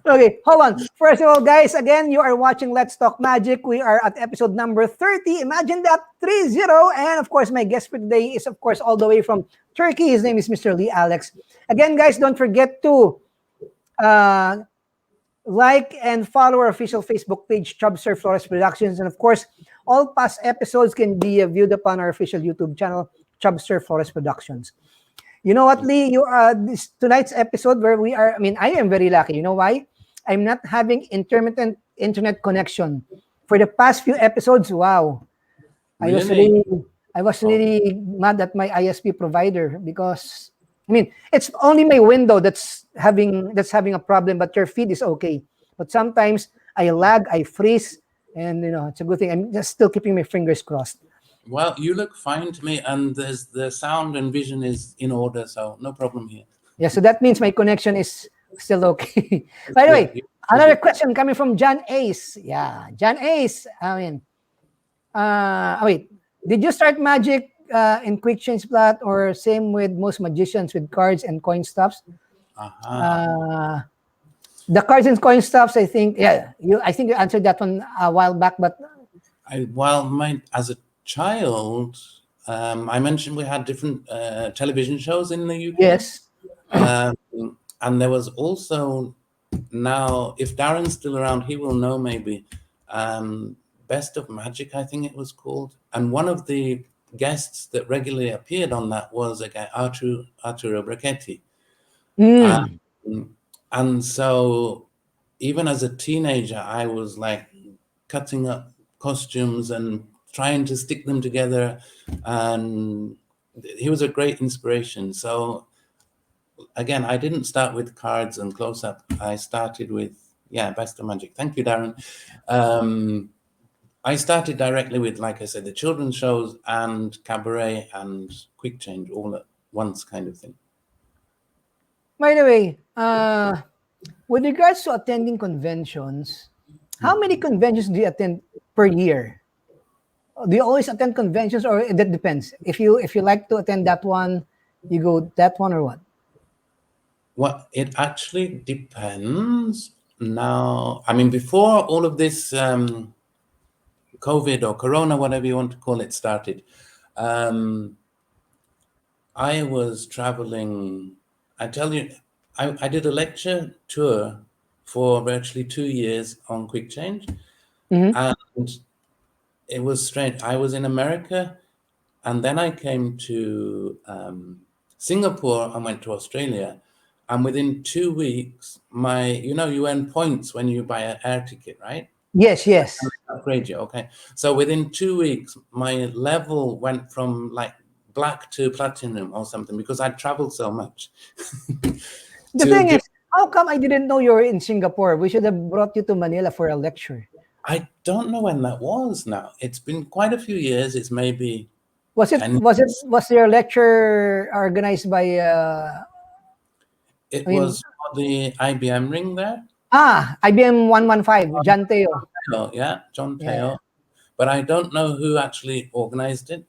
okay, hold on. First of all, guys, again, you are watching Let's Talk Magic. We are at episode number 30. Imagine that, 30. And of course, my guest for today is, of course, all the way from Turkey. His name is Mr. Lee Alex. Again, guys, don't forget to like and follow our official Facebook page, Chubster Flores Productions. And of course, all past episodes can be viewed upon our official YouTube channel, Chubster Flores Productions. You know what, Lee? This tonight's episode where we are. I mean, I am very lucky. You know why? I'm not having intermittent internet connection for the past few episodes. Wow, Really? I was Oh, really mad at my ISP provider because I mean it's only my window that's having a problem, but your feed is okay. But sometimes I lag, I freeze, and it's a good thing. I'm just still keeping my fingers crossed. well, you look fine to me, and there's the sound and vision is in order, so no problem here. Yeah, so that means my connection is still okay. By the Good. way, Another question coming from John Ace. Yeah, John Ace. I mean, wait. Did you start magic in quick change plot or same with most magicians with cards and coin stuffs? Uh, the cards and coin stuffs, I think, yeah, I think you answered that one a while back, but as a child, I mentioned we had different television shows in the UK. yes. And there was also, now, if Darren's still around, he will know maybe, Best of Magic, I think it was called. And one of the guests that regularly appeared on that was a guy, Arturo Brachetti. And so even as a teenager, I was like cutting up costumes and trying to stick them together. And he was a great inspiration. So again, I didn't start with cards and close-up. I started with, Best of Magic. Thank you, Darren. I started directly with, like I said, the children's shows and cabaret and quick change all at once kind of thing. By the way, with regards to attending conventions, how many conventions do you attend per year? Do you always attend conventions, or that depends? If you like to attend that one, you go that one, or what? Well, it actually depends. Now, I mean, before all of this COVID or Corona, whatever you want to call it, started, I was traveling. I tell you, I did a lecture tour for virtually 2 years on quick change. And it was strange. I was in America, and then I came to Singapore and went to Australia. And within 2 weeks, you earn points when you buy an air ticket, right? Yes. Upgrade you, okay. So within 2 weeks, my level went from like black to platinum or something because I'd traveled so much. The thing is, how come I didn't know you were in Singapore? We should have brought you to Manila for a lecture. I don't know when that was now. It's been quite a few years. It's maybe was your lecture organized by was for the IBM ring there. IBM 115, John Teo. Yeah, John Teo. But I don't know who actually organized it.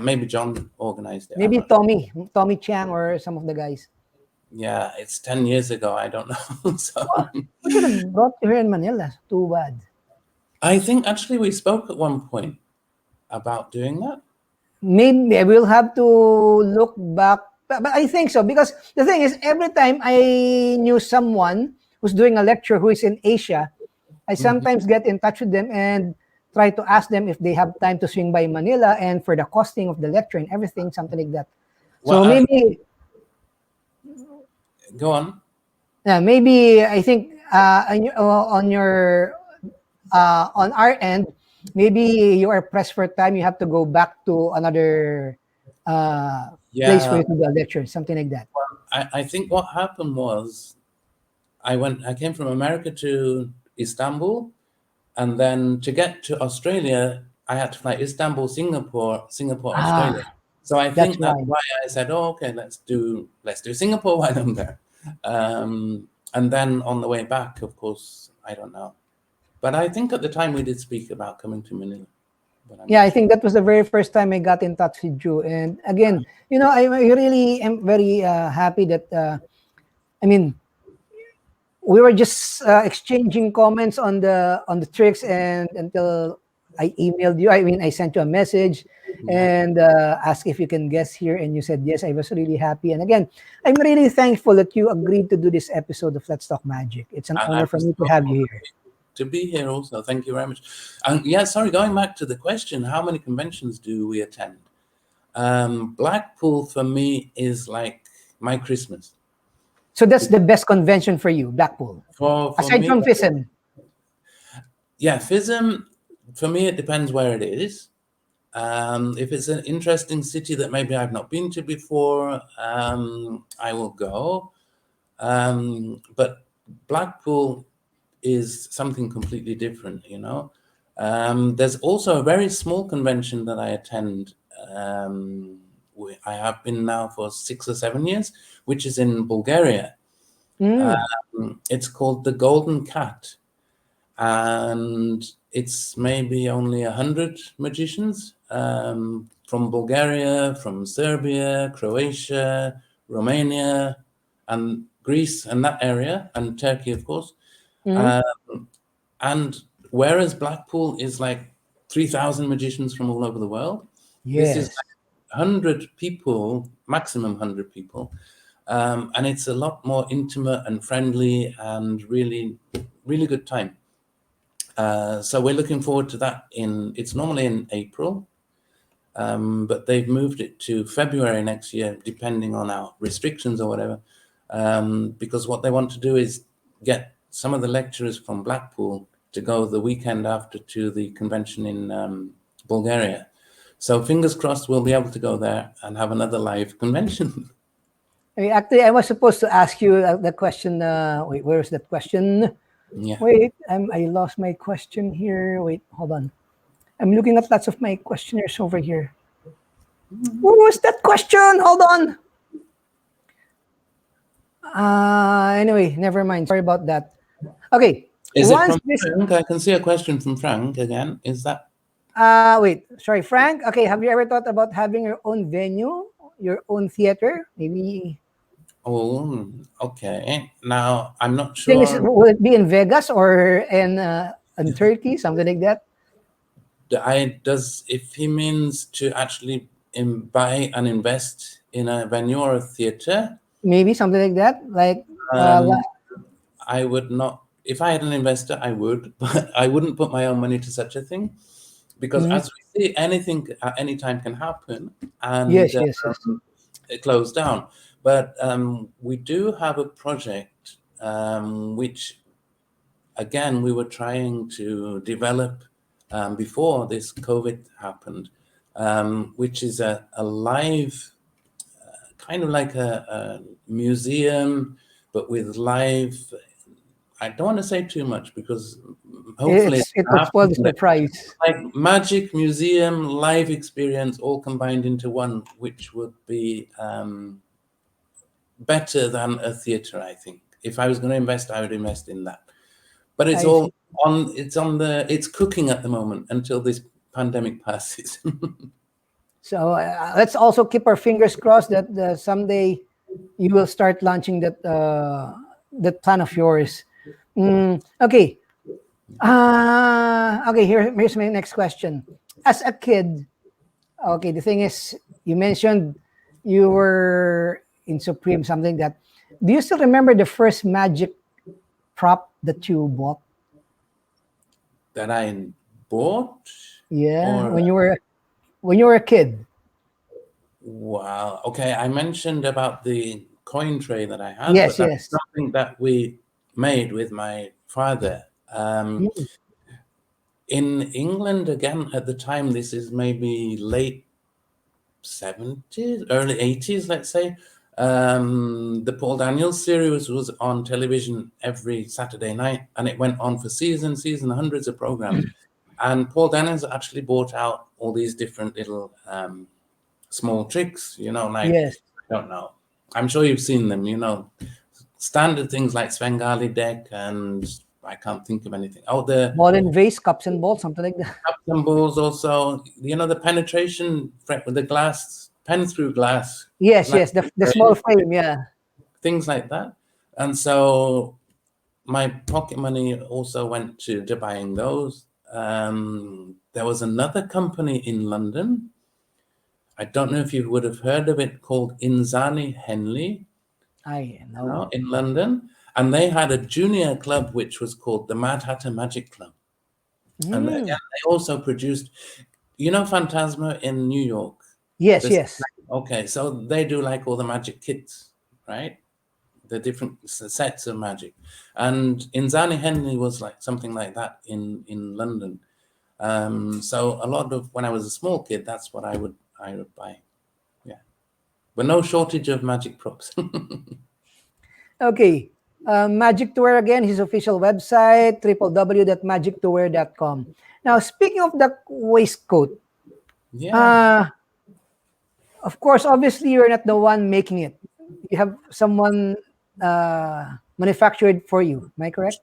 Maybe John organized it. Maybe Tommy Chiang or some of the guys. Yeah, it's 10 years ago. I don't know. So we should have brought you here in Manila. Too bad. I think actually we spoke at one point about doing that. Maybe I will have to look back, but I think so, because the thing is, every time I knew someone who's doing a lecture who is in Asia, I sometimes get in touch with them and try to ask them if they have time to swing by Manila and for the costing of the lecture and everything, something like that. So maybe go on. Yeah, maybe I think on our end, maybe you are pressed for time. You have to go back to another place where you do a lecture, something like that. Well, I think what happened was I came from America to Istanbul, and then to get to Australia, I had to fly Istanbul, Singapore, Australia. So I think that's why I said, okay, let's do Singapore while I'm there. And then on the way back, of course, I don't know. But I think at the time we did speak about coming to Manila. I think that was the very first time I got in touch with you. And again, I really am very happy that, we were just exchanging comments on the tricks, and until I emailed you. I sent you a message and asked if you can guest here, and you said yes. I was really happy. And again, I'm really thankful that you agreed to do this episode of Let's Talk Magic. It's an honor for me to have you here. To be here also. Thank you very much. Sorry, going back to the question, how many conventions do we attend? Blackpool for me is like my Christmas. So that's the best convention for you, Blackpool? Aside me, from FISM? Yeah, FISM, for me, it depends where it is. If it's an interesting city that maybe I've not been to before, I will go. But Blackpool is something completely different, There's also a very small convention that I attend. I have been now for 6 or 7 years, which is in Bulgaria. Mm. It's called the Golden Cat, and it's maybe only 100 magicians from Bulgaria, from Serbia, Croatia, Romania, and Greece, and that area, and Turkey, of course. Mm. And whereas Blackpool is like 3,000 magicians from all over the world, this is Yes. like 100 people, maximum 100 people. And it's a lot more intimate and friendly and really, really good time. So we're looking forward to that. It's normally in April, but they've moved it to February next year, depending on our restrictions or whatever. Because what they want to do is get some of the lecturers from Blackpool to go the weekend after to the convention in Bulgaria. So fingers crossed we'll be able to go there and have another live convention. Actually, I was supposed to ask you the question. Wait, where is that question? Yeah. Wait, I lost my question here. Wait, hold on. I'm looking at lots of my questionnaires over here. What was that question? Hold on. Anyway, never mind. Sorry about that. Okay. Is it Once from this Frank? I can see a question from Frank again. Is that? wait, sorry, Frank. Okay, have you ever thought about having your own venue, your own theater? Maybe Oh, okay. Now I'm not thing is, sure. will it be in Vegas or in Turkey, something like that? If he means to actually buy and invest in a venue or a theater, Maybe something like that. Like um, I would not. If I had an investor, I would, but I wouldn't put my own money to such a thing because, mm, as we see, anything at any time can happen, and yes, yes, yes. it closed down. But we do have a project which, again, we were trying to develop before this COVID happened, which is a live, kind of like a museum, but with live. I don't want to say too much because hopefully It would spoil the surprise. like magic museum live experience all combined into one, which would be better than a theater. I think if I was going to invest, I would invest in that. But it's I all see. it's cooking at the moment until this pandemic passes. So let's also keep our fingers crossed that someday you will start launching that plan of yours. Okay. Okay. Here's my next question. As a kid, okay, the thing is, you mentioned you were in Supreme, something that. Do you still remember the first magic prop that you bought? That I bought, Yeah, or when you were a kid. wow, okay, I mentioned about the coin tray that I had, Yes, but that's yes. something that we made with my father. Mm. In England, again, at the time, this is maybe late 70s, early 80s, let's say. The Paul Daniels series was on television every Saturday night, and it went on for seasons, hundreds of programs. And Paul Daniels actually brought out all these different little small tricks, like, Yes. I don't know. I'm sure you've seen them, standard things like Svengali deck, and I can't think of anything. Oh, the Ball and vase, cups and balls, something like that. cups and balls also, the penetration with the glass, pen through glass, Yes, like yes. The small frame, yeah. things like that. And so my pocket money also went to buying those. There was another company in London. I don't know if you would have heard of it, called Inzani Henley, I know. in London. And they had a junior club which was called the Mad Hatter Magic Club. And again, Mm. they also produced, Phantasma in New York. Yes, This, yes. okay, so they do like all the magic kits, right? The different sets of magic. And Inzani Henley was like something like that in London. So a lot of, when I was a small kid, that's what I would buy. Yeah, but no shortage of magic props. Okay. Magic to Wear again, his official website, www.magictowear.com. Now, speaking of the waistcoat, Yeah. uh, of course, obviously, you're not the one making it. You have someone manufactured for you. Am I correct?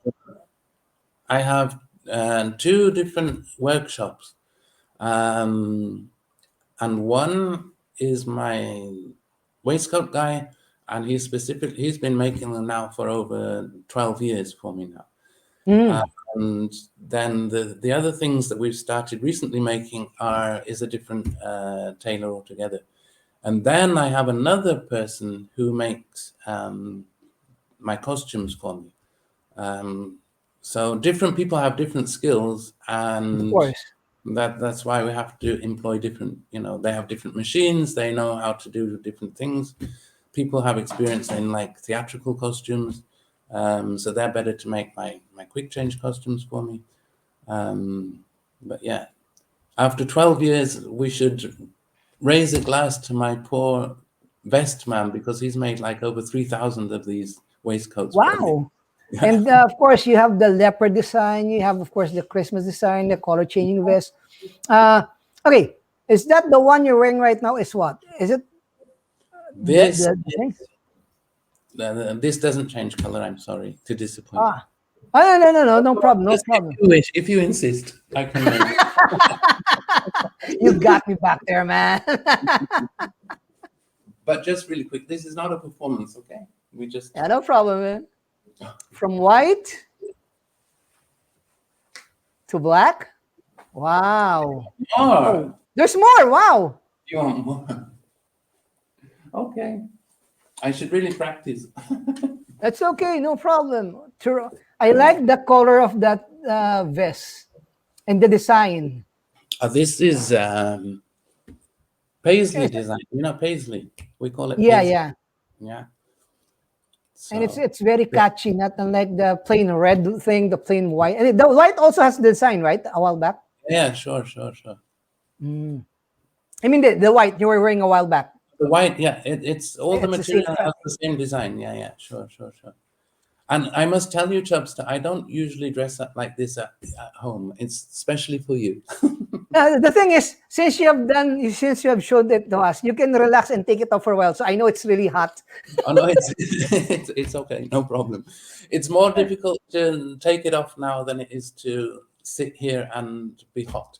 I have 2 different workshops, and one is my waistcoat guy, and he's been making them now for over 12 years for me now. Mm. And then the other things that we've started recently making is a different tailor altogether. And then I have another person who makes my costumes for me. So different people have different skills, Of and course. that's why we have to employ different, they have different machines, they know how to do different things. People have experience in like theatrical costumes, so they're better to make my quick change costumes for me. But yeah, after 12 years, we should raise a glass to my poor vest man, because he's made like over 3,000 of these waistcoats for me. Wow. And of course, you have the leopard design. You have, of course, the Christmas design, the color changing vest. Okay, is that the one you're wearing right now? Is what? Is it This the thing? this doesn't change color. I'm sorry to disappoint you. Ah, oh, no problem, no Just problem. if you insist, I can make it. You got me back there, man. But just really quick, this is not a performance, okay? We just Yeah, no problem, man. From white to black. Wow. more. There's more. Wow. You want more? Okay. I should really practice. That's okay, no problem. I like the color of that vest and the design. This is paisley It's- design. Paisley. We call it yeah, paisley. yeah. Yeah. And So it's very catchy, not unlike the plain red thing, the plain white. And the white also has the design, right? A while back. yeah, sure. Mm. I mean, the white you were wearing a while back. The white, yeah, it's all the It's the same material has the same design. Yeah, sure. And I must tell you, Chubster, I don't usually dress up like this at home. It's especially for you. The thing is, since you have showed it to us, you can relax and take it off for a while. So I know it's really hot. Oh no, it's okay, no problem. It's more difficult to take it off now than it is to sit here and be hot.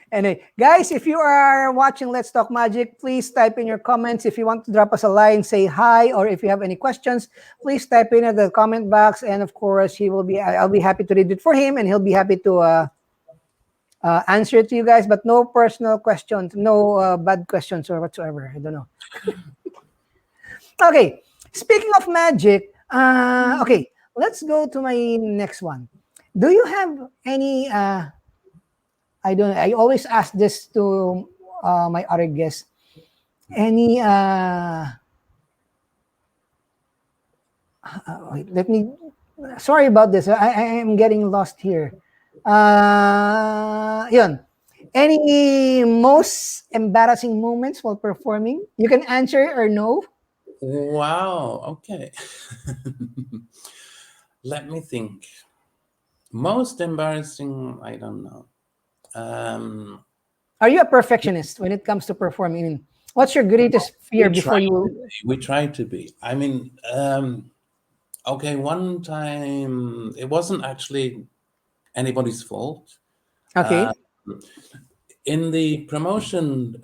Anyway, guys, if you are watching Let's Talk Magic, please type in your comments. If you want to drop us a line, say hi, or if you have any questions, please type in at the comment box. And of course, I'll be happy to read it for him, and he'll be happy to answer it to you guys. But no personal questions, no bad questions or whatsoever. I don't know. Okay, speaking of magic, okay, let's go to my next one. Do you have any? I don't. I always ask this to my other guests. Any? Wait, let me. Sorry about this. I am getting lost here. Yun. Any most embarrassing moments while performing? You can answer or no. Wow, okay. Let me think. Most embarrassing, I don't know. Are you a perfectionist when it comes to performing? What's your greatest fear before you? We try to be. I mean, okay, one time it wasn't actually anybody's fault. Okay. In the promotion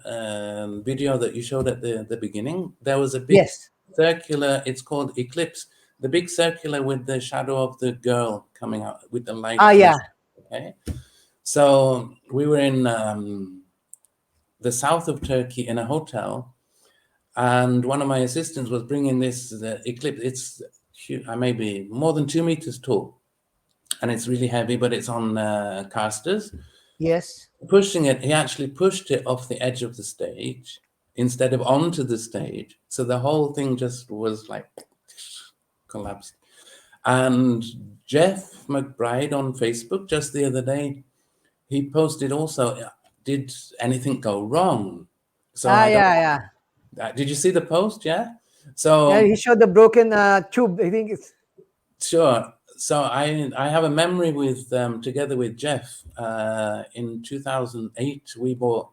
video that you showed at the beginning, there was a big Yes. circular, it's called Eclipse, the big circular with the shadow of the girl coming out with the light. Yeah. Okay. So we were in the south of Turkey in a hotel, and one of my assistants was bringing this Eclipse. It's maybe more than 2 meters tall, and it's really heavy, but it's on casters. Yes. Pushing it, he actually pushed it off the edge of the stage instead of onto the stage. So the whole thing just was like collapsed. And Jeff McBride on Facebook just the other day, he posted also, did anything go wrong? So yeah. did you see the post? Yeah. So Yeah, he showed the broken tube. I think it's. sure. So I have a memory with together with Jeff in 2008. We bought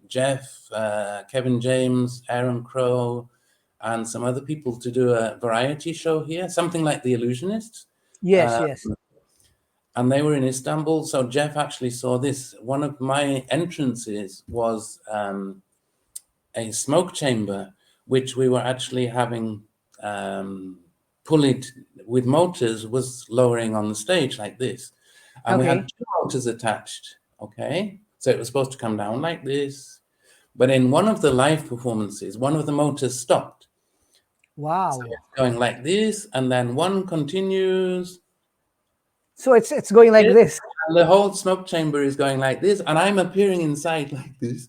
Jeff, Kevin James, Aaron Crow, and some other people to do a variety show here, something like The Illusionists. Yes, yes. And they were in Istanbul. So Jeff actually saw this. One of my entrances was a smoke chamber, which we were actually having pulleyed with motors, was lowering on the stage like this. And we had 2 motors attached, okay? So it was supposed to come down like this. But in one of the live performances, one of the motors stopped. Wow. So it's going like this, and then one continues. So it's going like this. And the whole smoke chamber is going like this, and I'm appearing inside like this.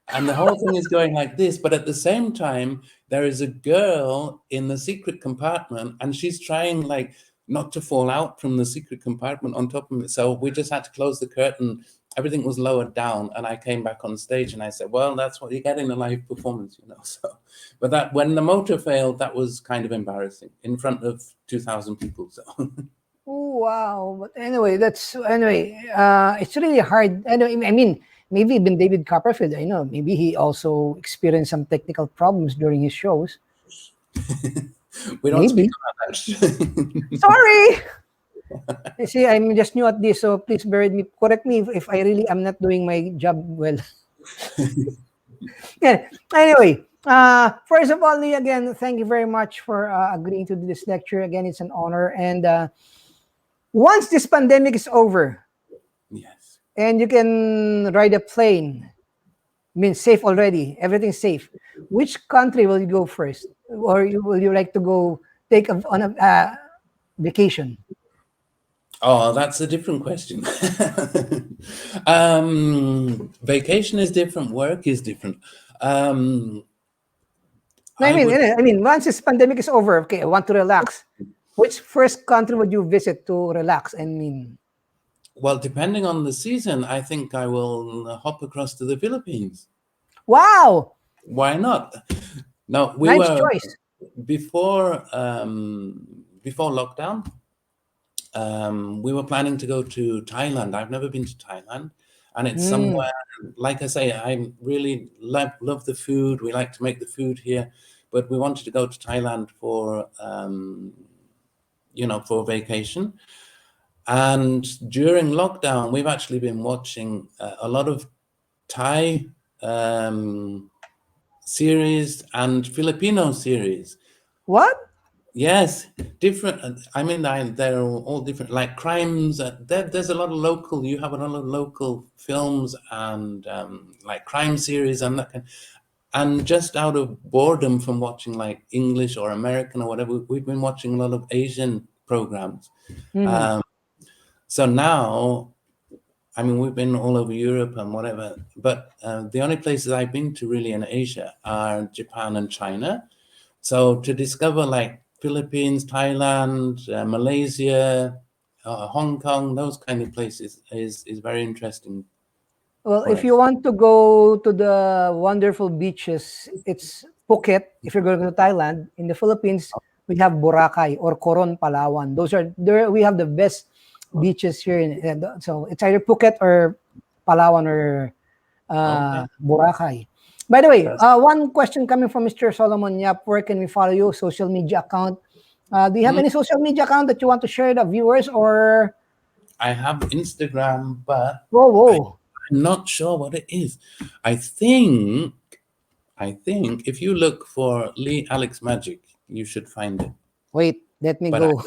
And the whole thing is going like this, but at the same time, there is a girl in the secret compartment, and she's trying like not to fall out from the secret compartment on top of it. So we just had to close the curtain. Everything was lowered down, and I came back on stage and I said, well, that's what you get in a live performance, you know. So, but that when the motor failed, that was kind of embarrassing in front of 2,000 people. So. Oh, wow. But anyway, it's really hard. Anyway, I mean, maybe even David Copperfield, I know, maybe he also experienced some technical problems during his shows. We don't speak about that. Sorry. You see, I'm just new at this, so please bear with me. Correct me if I really am not doing my job well. Yeah. Anyway, first of all, Lee, again, thank you very much for agreeing to do this lecture. Again, it's an honor. And once this pandemic is over, yes, and you can ride a plane, I mean, safe already, everything's safe. Which country will you go first, or will you like to go take on a vacation? Oh, that's a different question. Vacation is different. Work is different. I mean, once this pandemic is over, okay, I want to relax. Which first country would you visit to relax? I mean, well, depending on the season, I think I will hop across to the Philippines. Wow! Why not? No, we nice were choice. Before lockdown. We were planning to go to Thailand. I've never been to Thailand, and it's somewhere, like I say, I really love the food. We like to make the food here, but we wanted to go to Thailand for, for vacation. And during lockdown, we've actually been watching a lot of Thai series and Filipino series. What? Yes, different. I mean, they're all different. Like crimes. There's a lot of local. You have a lot of local films and like crime series and that kind. And just out of boredom from watching like English or American or whatever, we've been watching a lot of Asian programs. So now, I mean, we've been all over Europe and whatever, but the only places I've been to really in Asia are Japan and China. So to discover like Philippines, Thailand, Malaysia, Hong Kong, those kind of places is very interesting. Well, if you want to go to the wonderful beaches, it's Phuket. If you're going to Thailand, in the Philippines, we have Boracay or Coron, Palawan. Those are there. We have the best beaches here. So it's either Phuket or Palawan or Boracay. By the way, one question coming from Mr. Solomon Yap. Where can we follow you? Social media account. Do you have any social media account that you want to share the viewers or? I have Instagram, but whoa. I'm not sure what it is. I think if you look for Lee Alex Magic, you should find it. Wait, let me go.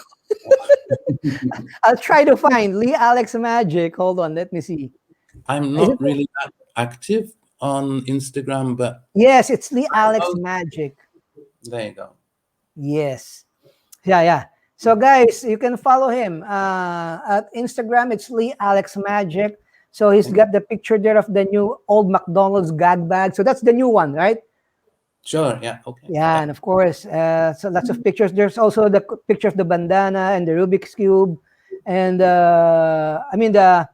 I'll try to find Lee Alex Magic. Hold on, let me see. I'm not really that active on Instagram, but yes, it's Lee Alex Magic. There you go. Yes. Yeah. So guys, you can follow him at Instagram. It's Lee Alex Magic. So he's got the picture there of the new old McDonald's gag bag. So that's the new one, right? Sure. Yeah. Okay. Yeah, and of course, so lots of pictures. There's also the picture of the bandana and the Rubik's Cube, and the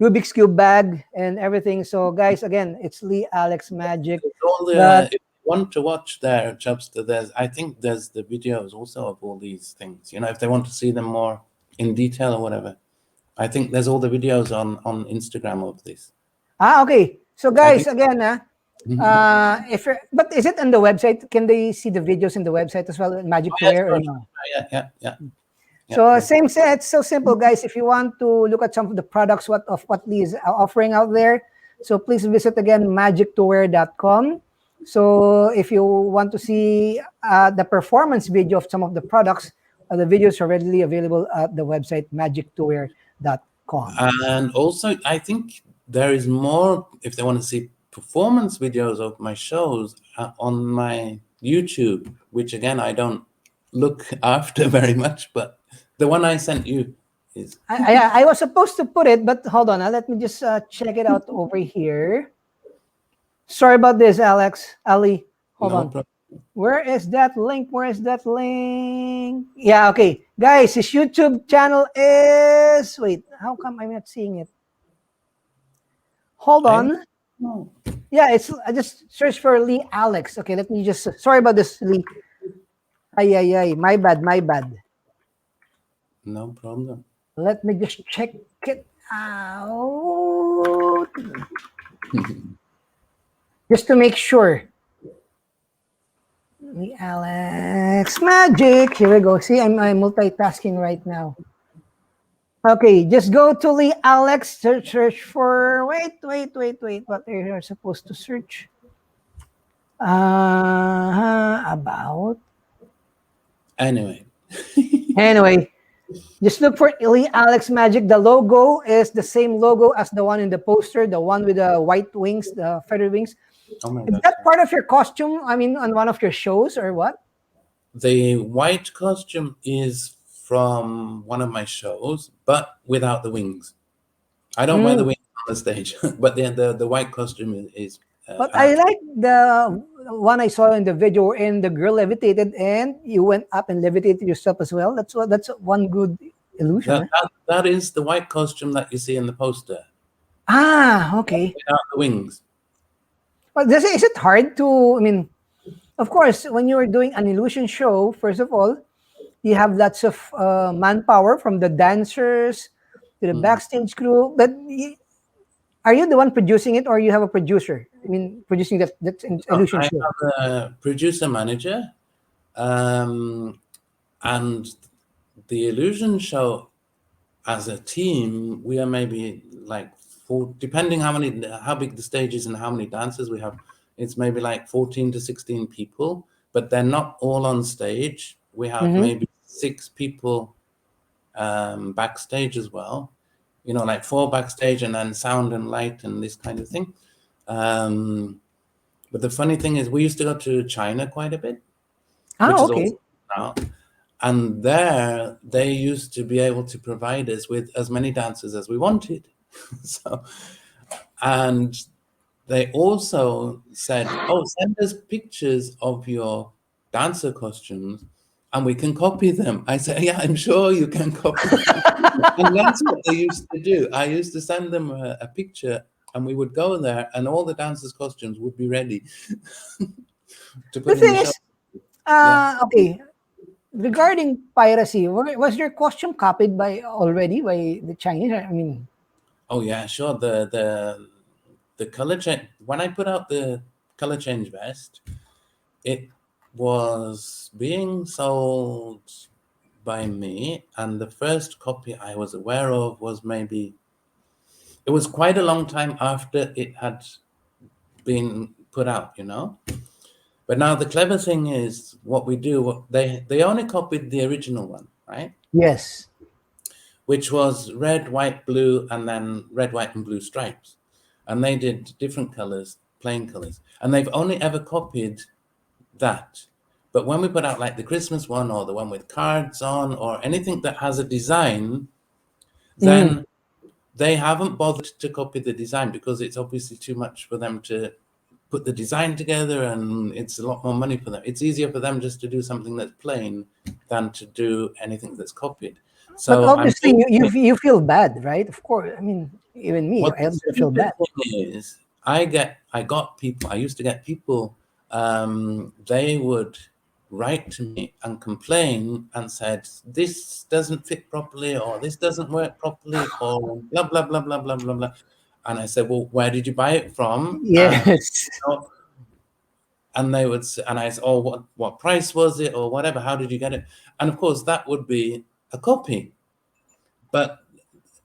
Rubik's Cube bag and everything. So guys, again, it's Lee Alex Magic. If you want to watch their Chubster, I think there's the videos also of all these things. You know, if they want to see them more in detail or whatever. I think there's all the videos on Instagram of this. Okay. So guys, again, But is it on the website? Can they see the videos in the website as well, Magic Oh, to yes, Wear or sure. no? Yeah. So same set, so simple, guys. If you want to look at some of the products what Lee is offering out there, so please visit again magictowear.com. So if you want to see the performance video of some of the products, the videos are readily available at the website magictowear.com. And also, I think there is more if they want to see performance videos of my shows on my YouTube, which again I don't look after very much, but the one I sent you is I was supposed to put it, but hold on. Let me just check it out over here. Sorry about this, Alex. Ali, hold no on. problem. Where is that link? Where is that link? Yeah, okay. Guys, his YouTube channel is... Wait, how come I'm not seeing it? Hold I on. know. Yeah, I just searched for Lee Alex. Okay, let me just... Sorry about this, Lee. Ay. My bad, my bad. No problem. Let me just check it out. Just to make sure. Lee Alex Magic. Here we go. See, I'm multitasking right now. Okay, just go to Lee Alex. Search for. Wait. What are you supposed to search? About. Anyway, Anyway, just look for Lee Alex Magic. The logo is the same logo as the one in the poster, the one with the white wings, the feather wings. oh my Is God. that part of your costume? I mean, on one of your shows or what? The white costume is from one of my shows, but without the wings. I don't wear the wings on the stage, but the white costume is But I out. like the one I saw in the video wherein the girl levitated and you went up and levitated yourself as well. That's one good illusion. That is the white costume that you see in the poster Okay. without the wings. But is it hard to? I mean, of course, when you're doing an illusion show, first of all, you have lots of manpower from the dancers to the backstage crew. But are you the one producing it, or you have a producer? I mean, producing that illusion I show. have a producer manager, and the illusion show as a team, we are maybe like four, depending how big the stage is and how many dancers we have. It's maybe like 14 to 16 people, but they're not all on stage. We have maybe 6 people backstage as well. You know, like 4 backstage and then sound and light and this kind of thing. But the funny thing is, we used to go to China quite a bit, which is Okay. also now. And there, they used to be able to provide us with as many dancers as we wanted. And they also said, "Oh, send us pictures of your dancer costumes, and we can copy them." I said, "Yeah, I'm sure you can copy them." And that's what they used to do. I used to send them a picture, and we would go there, and all the dancers' costumes would be ready to The put in thing the show. is, Yeah. okay, regarding piracy, was your costume copied already by the Chinese? I mean, Oh yeah, sure. The color change, when I put out the color change vest, it was being sold by me, and the first copy I was aware of was maybe, it was quite a long time after it had been put out, you know. But now the clever thing is what we do, they only copied the original one, right? yes. Which was red, white, blue, and then red, white, and blue stripes. And they did different colors, plain colors. And they've only ever copied that. But when we put out like the Christmas one or the one with cards on or anything that has a design, then they haven't bothered to copy the design because it's obviously too much for them to put the design together, and it's a lot more money for them. It's easier for them just to do something that's plain than to do anything that's copied. But So I'm obviously, you feel bad, right? Of course. I mean, even me, what I the also feel stupid bad. thing is, I got people, I used to get people, they would write to me and complain and said, this doesn't fit properly, or this doesn't work properly, or blah, blah, blah, blah, blah, blah, blah. And I said, well, where did you buy it from? Yes. You know, and they would say, and I said, oh, what price was it, or whatever, how did you get it? And of course that would be a copy. But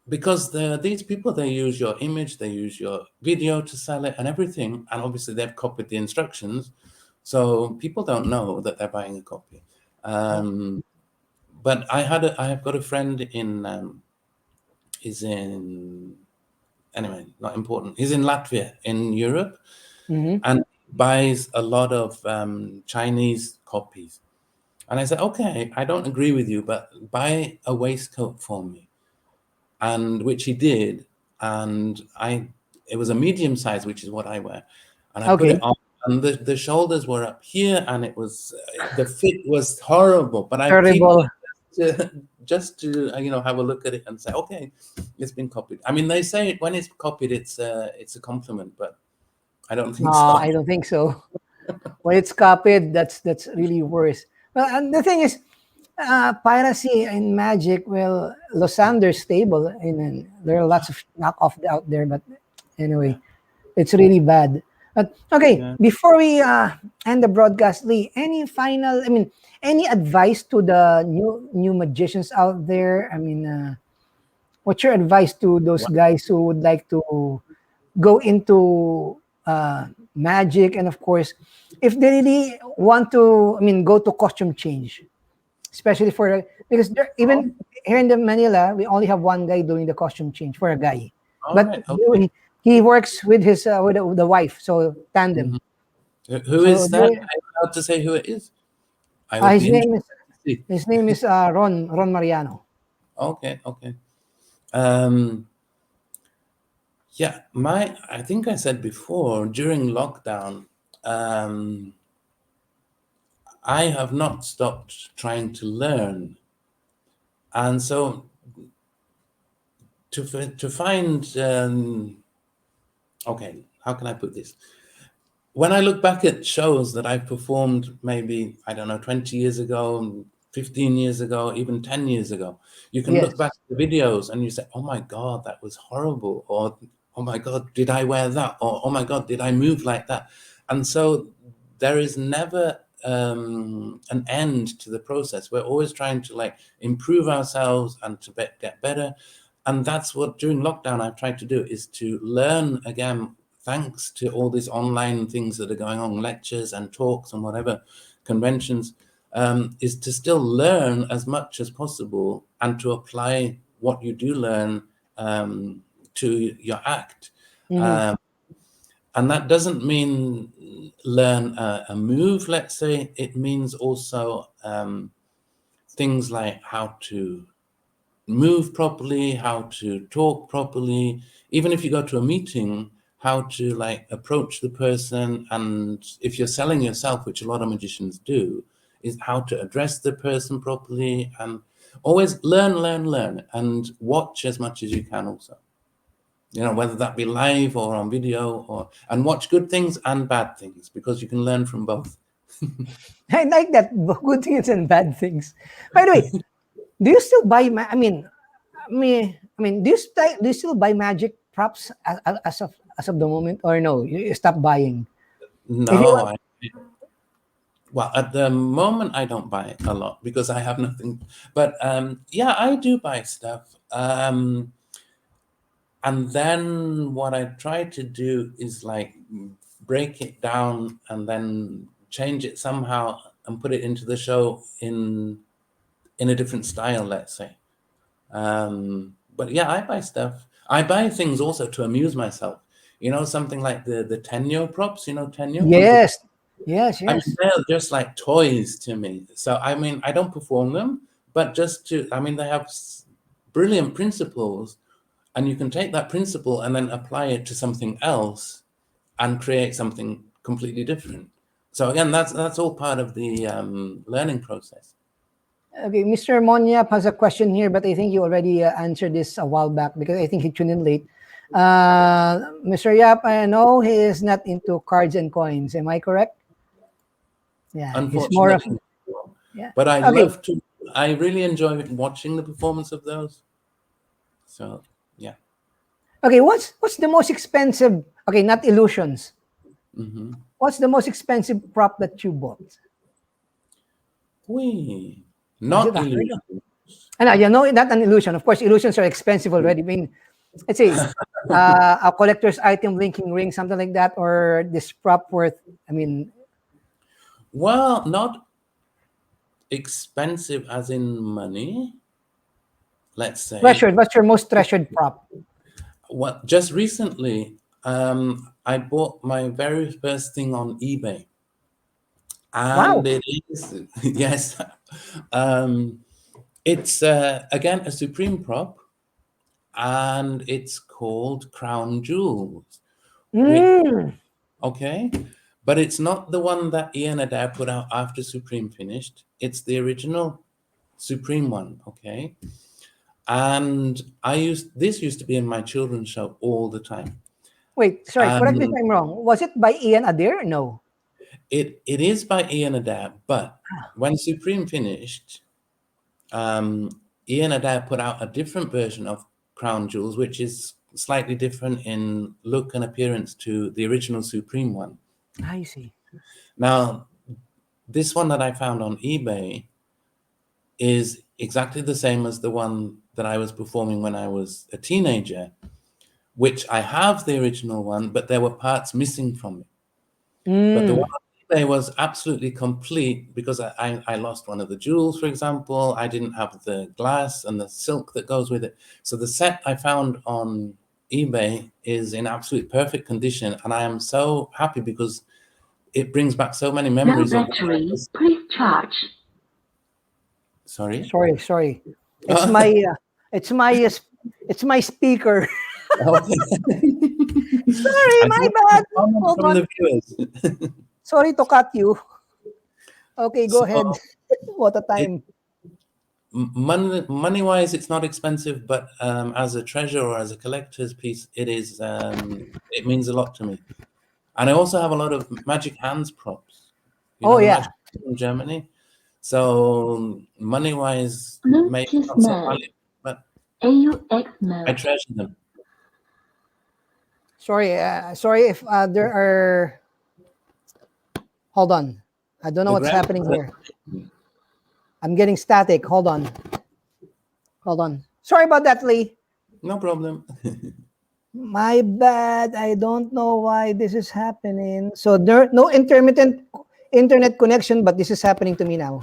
because these people, they use your image, they use your video to sell it and everything, and obviously they've copied the instructions, so people don't know that they're buying a copy. But I have got a friend he's in, anyway, not important, he's in Latvia in Europe, and buys a lot of Chinese copies. And I said, okay, I don't agree with you, but buy a waistcoat for me. And which he did, and it was a medium size, which is what I wear, and I put it on, and the shoulders were up here, and it was the fit was horrible, but I keep just to have a look at it and say, okay, it's been copied. I mean, they say when it's copied, it's a compliment, but I don't think so. I don't think so. When it's copied, that's really worse. Well, and the thing is, piracy in magic, well, Losander's stable, and there are lots of knockoff out there, but anyway, it's really bad. But okay, before we end the broadcast, Lee, any advice to the new magicians out there? I mean, what's your advice to those guys who would like to go into magic, and of course, if they really want to, go to costume change, especially because even here in Manila, we only have one guy doing the costume change for a guy, but he works with his with the wife, so tandem. Who is that? I'm allowed to say who it is. His name is Ron Mariano. Okay. Yeah, I think I said before, during lockdown, I have not stopped trying to learn. And so to find, okay, how can I put this? When I look back at shows that I performed maybe, I don't know, 20 years ago, 15 years ago, even 10 years ago, you can look back at the videos and you say, oh my God, that was horrible. Or, oh my God, did I wear that? Or, oh my God, did I move like that? And so there is never an end to the process. We're always trying to improve ourselves and to get better. And that's what during lockdown I've tried to do, is to learn again, thanks to all these online things that are going on, lectures and talks and whatever, conventions, is to still learn as much as possible and to apply what you do learn to your act. And that doesn't mean learn a move, let's say. It means also things like how to move properly, how to talk properly. Even if you go to a meeting, how to approach the person. And if you're selling yourself, which a lot of magicians do, is how to address the person properly. And always learn, and watch as much as you can also. Whether that be live or on video, and watch good things and bad things, because you can learn from both. I like that, good things and bad things. By the way, do you still buy? Do you still buy magic props as of the moment, or no? You stop buying? No, well, at the moment I don't buy a lot because I have nothing. But yeah, I do buy stuff. And then what I try to do is break it down and then change it somehow and put it into the show in a different style, let's say. But yeah, I buy stuff. I buy things also to amuse myself. Something like the Tenyo props, Tenyo? Yes. I mean, they're just like toys to me. So, I mean, I don't perform them, but they have brilliant principles. And you can take that principle and then apply it to something else and create something completely different. So again, that's all part of the learning process. Okay, Mr. Monyap has a question here, but I think you already answered this a while back because I think he tuned in late. Mr. Yap, I know he is not into cards and coins. Am I correct? Yeah, he's more of. Yeah. But I really enjoy watching the performance of those. So. Okay, what's the most expensive? Okay, not illusions. What's the most expensive prop that you bought? We Is not it a hundred? illusion. And you know, not an illusion. Of course, illusions are expensive already. I mean, let's say a collector's item, linking ring, something like that, or this prop worth. I mean, Well, not expensive as in money. Let's say. treasured. What's your most treasured prop? Well, just recently, I bought my very first thing on eBay, Wow. and it is yes, it's again a Supreme prop, and it's called Crown Jewels. Which Mm. okay, but it's not the one that Ian Adair put out after Supreme finished. It's the original Supreme one. Okay, and this used to be in my children's show all the time. Wait, sorry. Correct me if Um, I'm wrong. Was it by Ian Adair? No. it is by Ian Adair, but when Supreme finished, Ian Adair put out a different version of Crown Jewels, which is slightly different in look and appearance to the original Supreme one. I see. Now, this one that I found on eBay is exactly the same as the one that I was performing when I was a teenager, which I have the original one, but there were parts missing from it. But the one Mm. on eBay was absolutely complete because I lost one of the jewels, for example. I didn't have the glass and the silk that goes with it. So the set I found on eBay is in absolute perfect condition, and I am so happy because it brings back so many No memories of when I battery. was. Please charge. Sorry. Sorry. It's my. It's my speaker. Okay. Sorry, I my do bad. have a comment Hold from on. the viewers. Sorry to cut you. Okay, go So ahead. What a it, time. money wise, it's not expensive, but as a treasure or as a collector's piece, it is. It means a lot to me. And I also have a lot of magic hands props. You Oh know the yeah. magic hands from Germany. So money wise, maybe Bluetooth not so mode. valuable, but AUX I mode. treasure them. Sorry if there are. Hold on. I don't know The what's grand. happening here. I'm getting static. Hold on. Sorry about that, Lee. No problem. My bad. I don't know why this is happening. So there no intermittent internet connection, but this is happening to me now.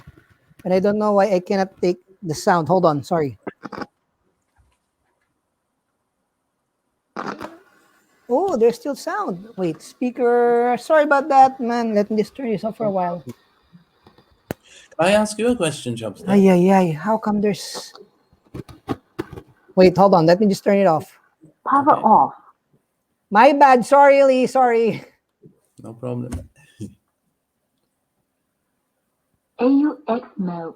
And I don't know why I cannot take the sound. Hold on. Sorry. Oh, there's still sound. Wait, speaker. Sorry about that, man. Let me just turn this off for a while. Can I ask you a question, Chubster? Ay. How come there's. Wait, hold on. Let me just turn it off. Power Okay. off. My bad. Sorry, Lee. Sorry. No problem. AUX mode.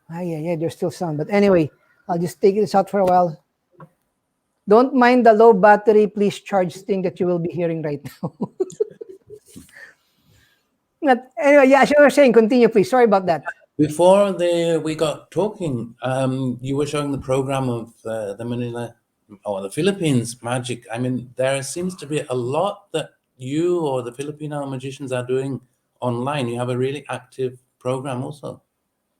Ay. There's still sound. But anyway, I'll just take this out for a while. Don't mind the low battery, please charge thing that you will be hearing right now. Anyway, yeah, as you were saying, continue, please. Sorry about that. Before we got talking, you were showing the program of the Manila or the Philippines magic. I mean, there seems to be a lot that you or the Filipino magicians are doing online. You have a really active program also.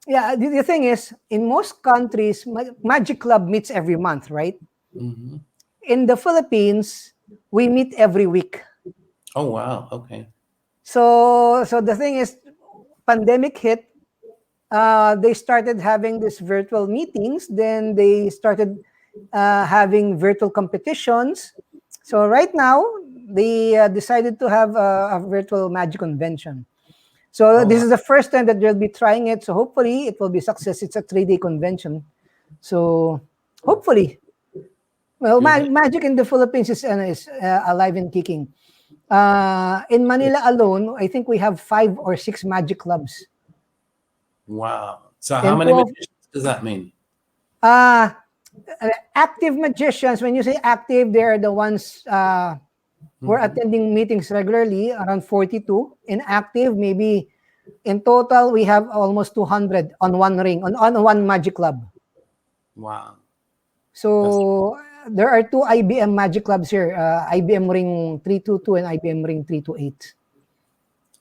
Yeah, the thing is, in most countries, Magic Club meets every month, right? Mm-hmm. In the Philippines, we meet every week. Oh, wow. Okay. So the thing is, pandemic hit, they started having these virtual meetings. Then they started having virtual competitions. So right now, they decided to have a virtual magic convention. So Oh, this wow. is the first time that they'll be trying it. So hopefully it will be success. It's a 3-day convention. So hopefully, well, Really? magic in the Philippines is alive and kicking. In Manila alone, I think we have 5 or 6 magic clubs. Wow. So how And many magicians does that mean? uh, active magicians, when you say active, they are the ones who are Mhm. attending meetings regularly, around 42. Inactive, maybe in total, we have almost 200 on one ring, on one magic club. Wow. That's So there are two IBM Magic Clubs here. IBM Ring 322 and IBM Ring 328.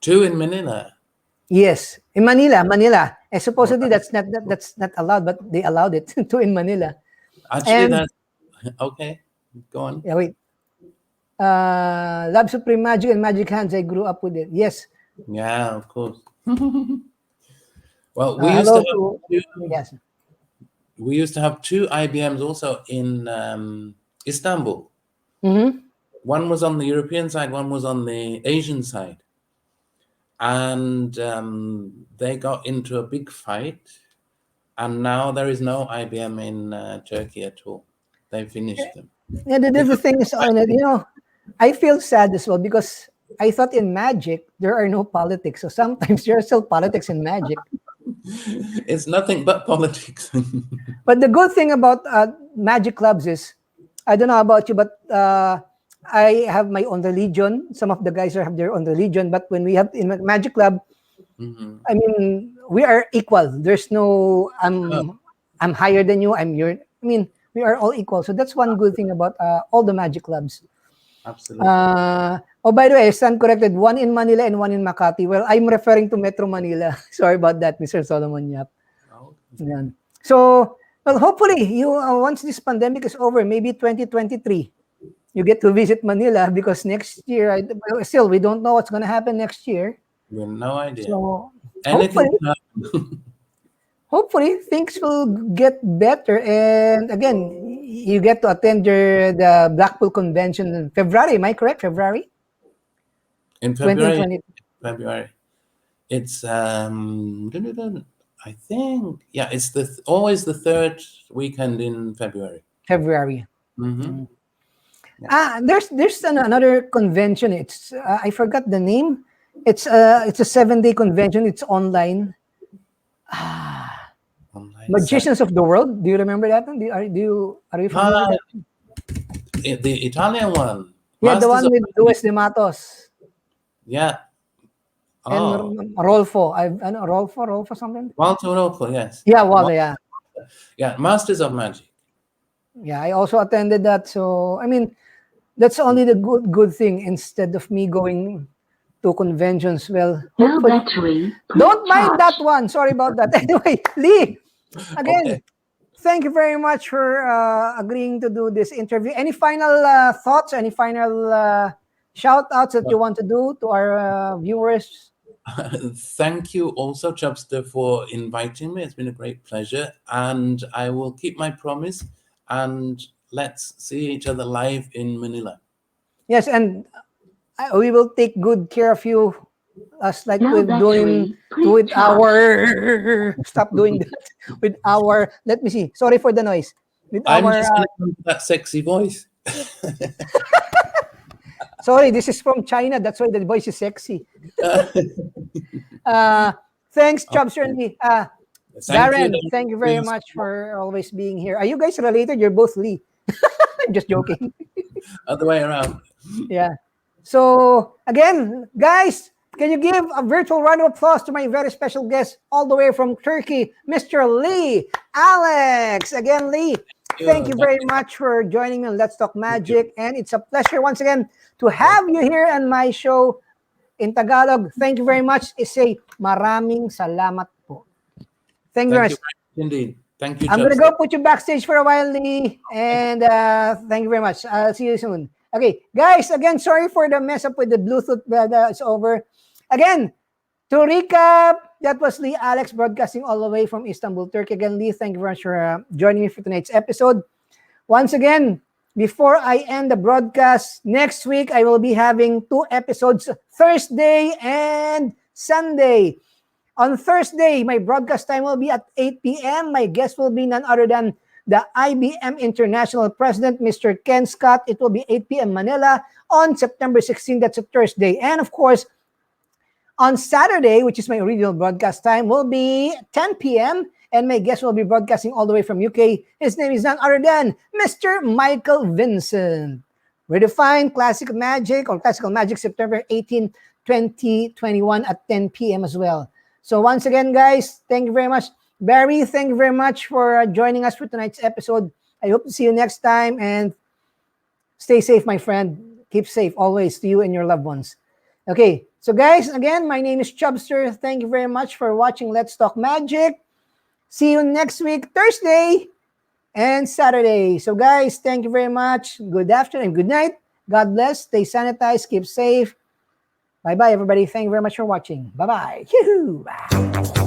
2 in Manila. Yes, in Manila. And supposedly that's not allowed, but they allowed it to in Manila. Actually, And that's okay. Go on. yeah, wait. Love Supreme Magic and Magic Hands. I grew up with it. Yes. Yeah, of course. Well, we used Hello to have to two, yes. we used to have 2 IBMs also in Istanbul. Mm-hmm. One was on the European side, one was on the Asian side. And they got into a big fight. And now there is no IBM in Turkey at all. They finished them. Yeah, the thing is, I feel sad as well because I thought in Magic there are no politics. So sometimes there are still politics in Magic. It's nothing but politics. But the good thing about Magic clubs is, I don't know about you, but I have my own religion. Some of the guys have their own religion. But when we have in Magic club, Mhm. I mean, we are equal. There's no I'm higher than you. We are all equal. So that's one good thing about all the Magic clubs. Absolutely. By the way, I stand corrected. One in Manila and one in Makati. Well, I'm referring to Metro Manila. Sorry about that, Mr. Solomon Yap. Oh, Yan. So, well, hopefully, you once this pandemic is over, maybe 2023, you get to visit Manila because next year, still, we don't know what's going to happen next year. we have no idea. So, Anything hopefully, can happen. hopefully things will get better. And again, you get to attend the Blackpool Convention in February. Am I correct? February? In February, 2020. it's I think it's always the 3rd weekend in February. February. Mm-hmm. There's another convention. It's I forgot the name. It's a 7-day convention. It's online. Online Magicians of the World. Do you remember that one? Are you familiar with that? the Italian one. Yeah, the Masters one of with Magic. Luis de Matos Yeah. Oh, and Rolfo. Rolfo something. Walter Rolfo, yes. Yeah, well, yeah. Yeah, Masters of Magic. Yeah, I also attended that. So I mean, that's only the good thing instead of me going to conventions. Well, No hopefully, battery. don't Please mind that charge. one. Sorry about that. Anyway, Lee, again, Okay. thank you very much for agreeing to do this interview. Any final thoughts? Any final shout outs that you want to do to our viewers? Thank you also, Chubster, for inviting me. It's been a great pleasure. And I will keep my promise. And let's see each other live in Manila. Yes, and we will take good care of you, as like No we're doing battery. Please with charge. our. Stop doing that with our. Let me see. Sorry for the noise. With I'm our. just going to come to that sexy voice. Sorry, this is from China. That's why the voice is sexy. Thanks, Chubster and Lee. Darren, thank you very much for always being here. Are you guys related? You're both Lee. I'm just joking. Other way around. Yeah. So, again, guys, can you give a virtual round of applause to my very special guest all the way from Turkey, Mr. Lee Alex. Again, Lee, thank you very much for joining me on Let's Talk Magic. And it's a pleasure once again to have you here on my show in Tagalog. Thank you very much. I say, maraming salamat po. Thank you very much. Indeed. Thank you, I'm going to go put you backstage for a while, Lee. And thank you very much. I'll see you soon. Okay, guys, again, sorry for the mess up with the Bluetooth, but it's over. Again, to recap, that was Lee Alex broadcasting all the way from Istanbul, Turkey. Again, Lee, thank you very much for joining me for tonight's episode. Once again, before I end the broadcast, next week I will be having 2 episodes, Thursday and Sunday. On Thursday, my broadcast time will be at 8 p.m. My guest will be none other than the IBM International President, Mr. Ken Scott. It will be 8 p.m. Manila on September 16. That's a Thursday. And of course, on Saturday, which is my original broadcast time, will be 10 p.m. And my guest will be broadcasting all the way from UK. His name is none other than Mr. Michael Vincent. Redefine Classic Magic or Classical Magic, September 18, 2021 at 10 p.m. as well. So once again, guys, thank you very much. Barry, thank you very much for joining us for tonight's episode. I hope to see you next time, and stay safe, my friend. Keep safe always to you and your loved ones. Okay, so guys, again, my name is Chubster. Thank you very much for watching Let's Talk Magic. See you next week, Thursday and Saturday. So guys, thank you very much. Good afternoon, good night. God bless. Stay sanitized. Keep safe. Bye-bye, everybody. Thank you very much for watching. Bye-bye. Yoo-hoo. Bye.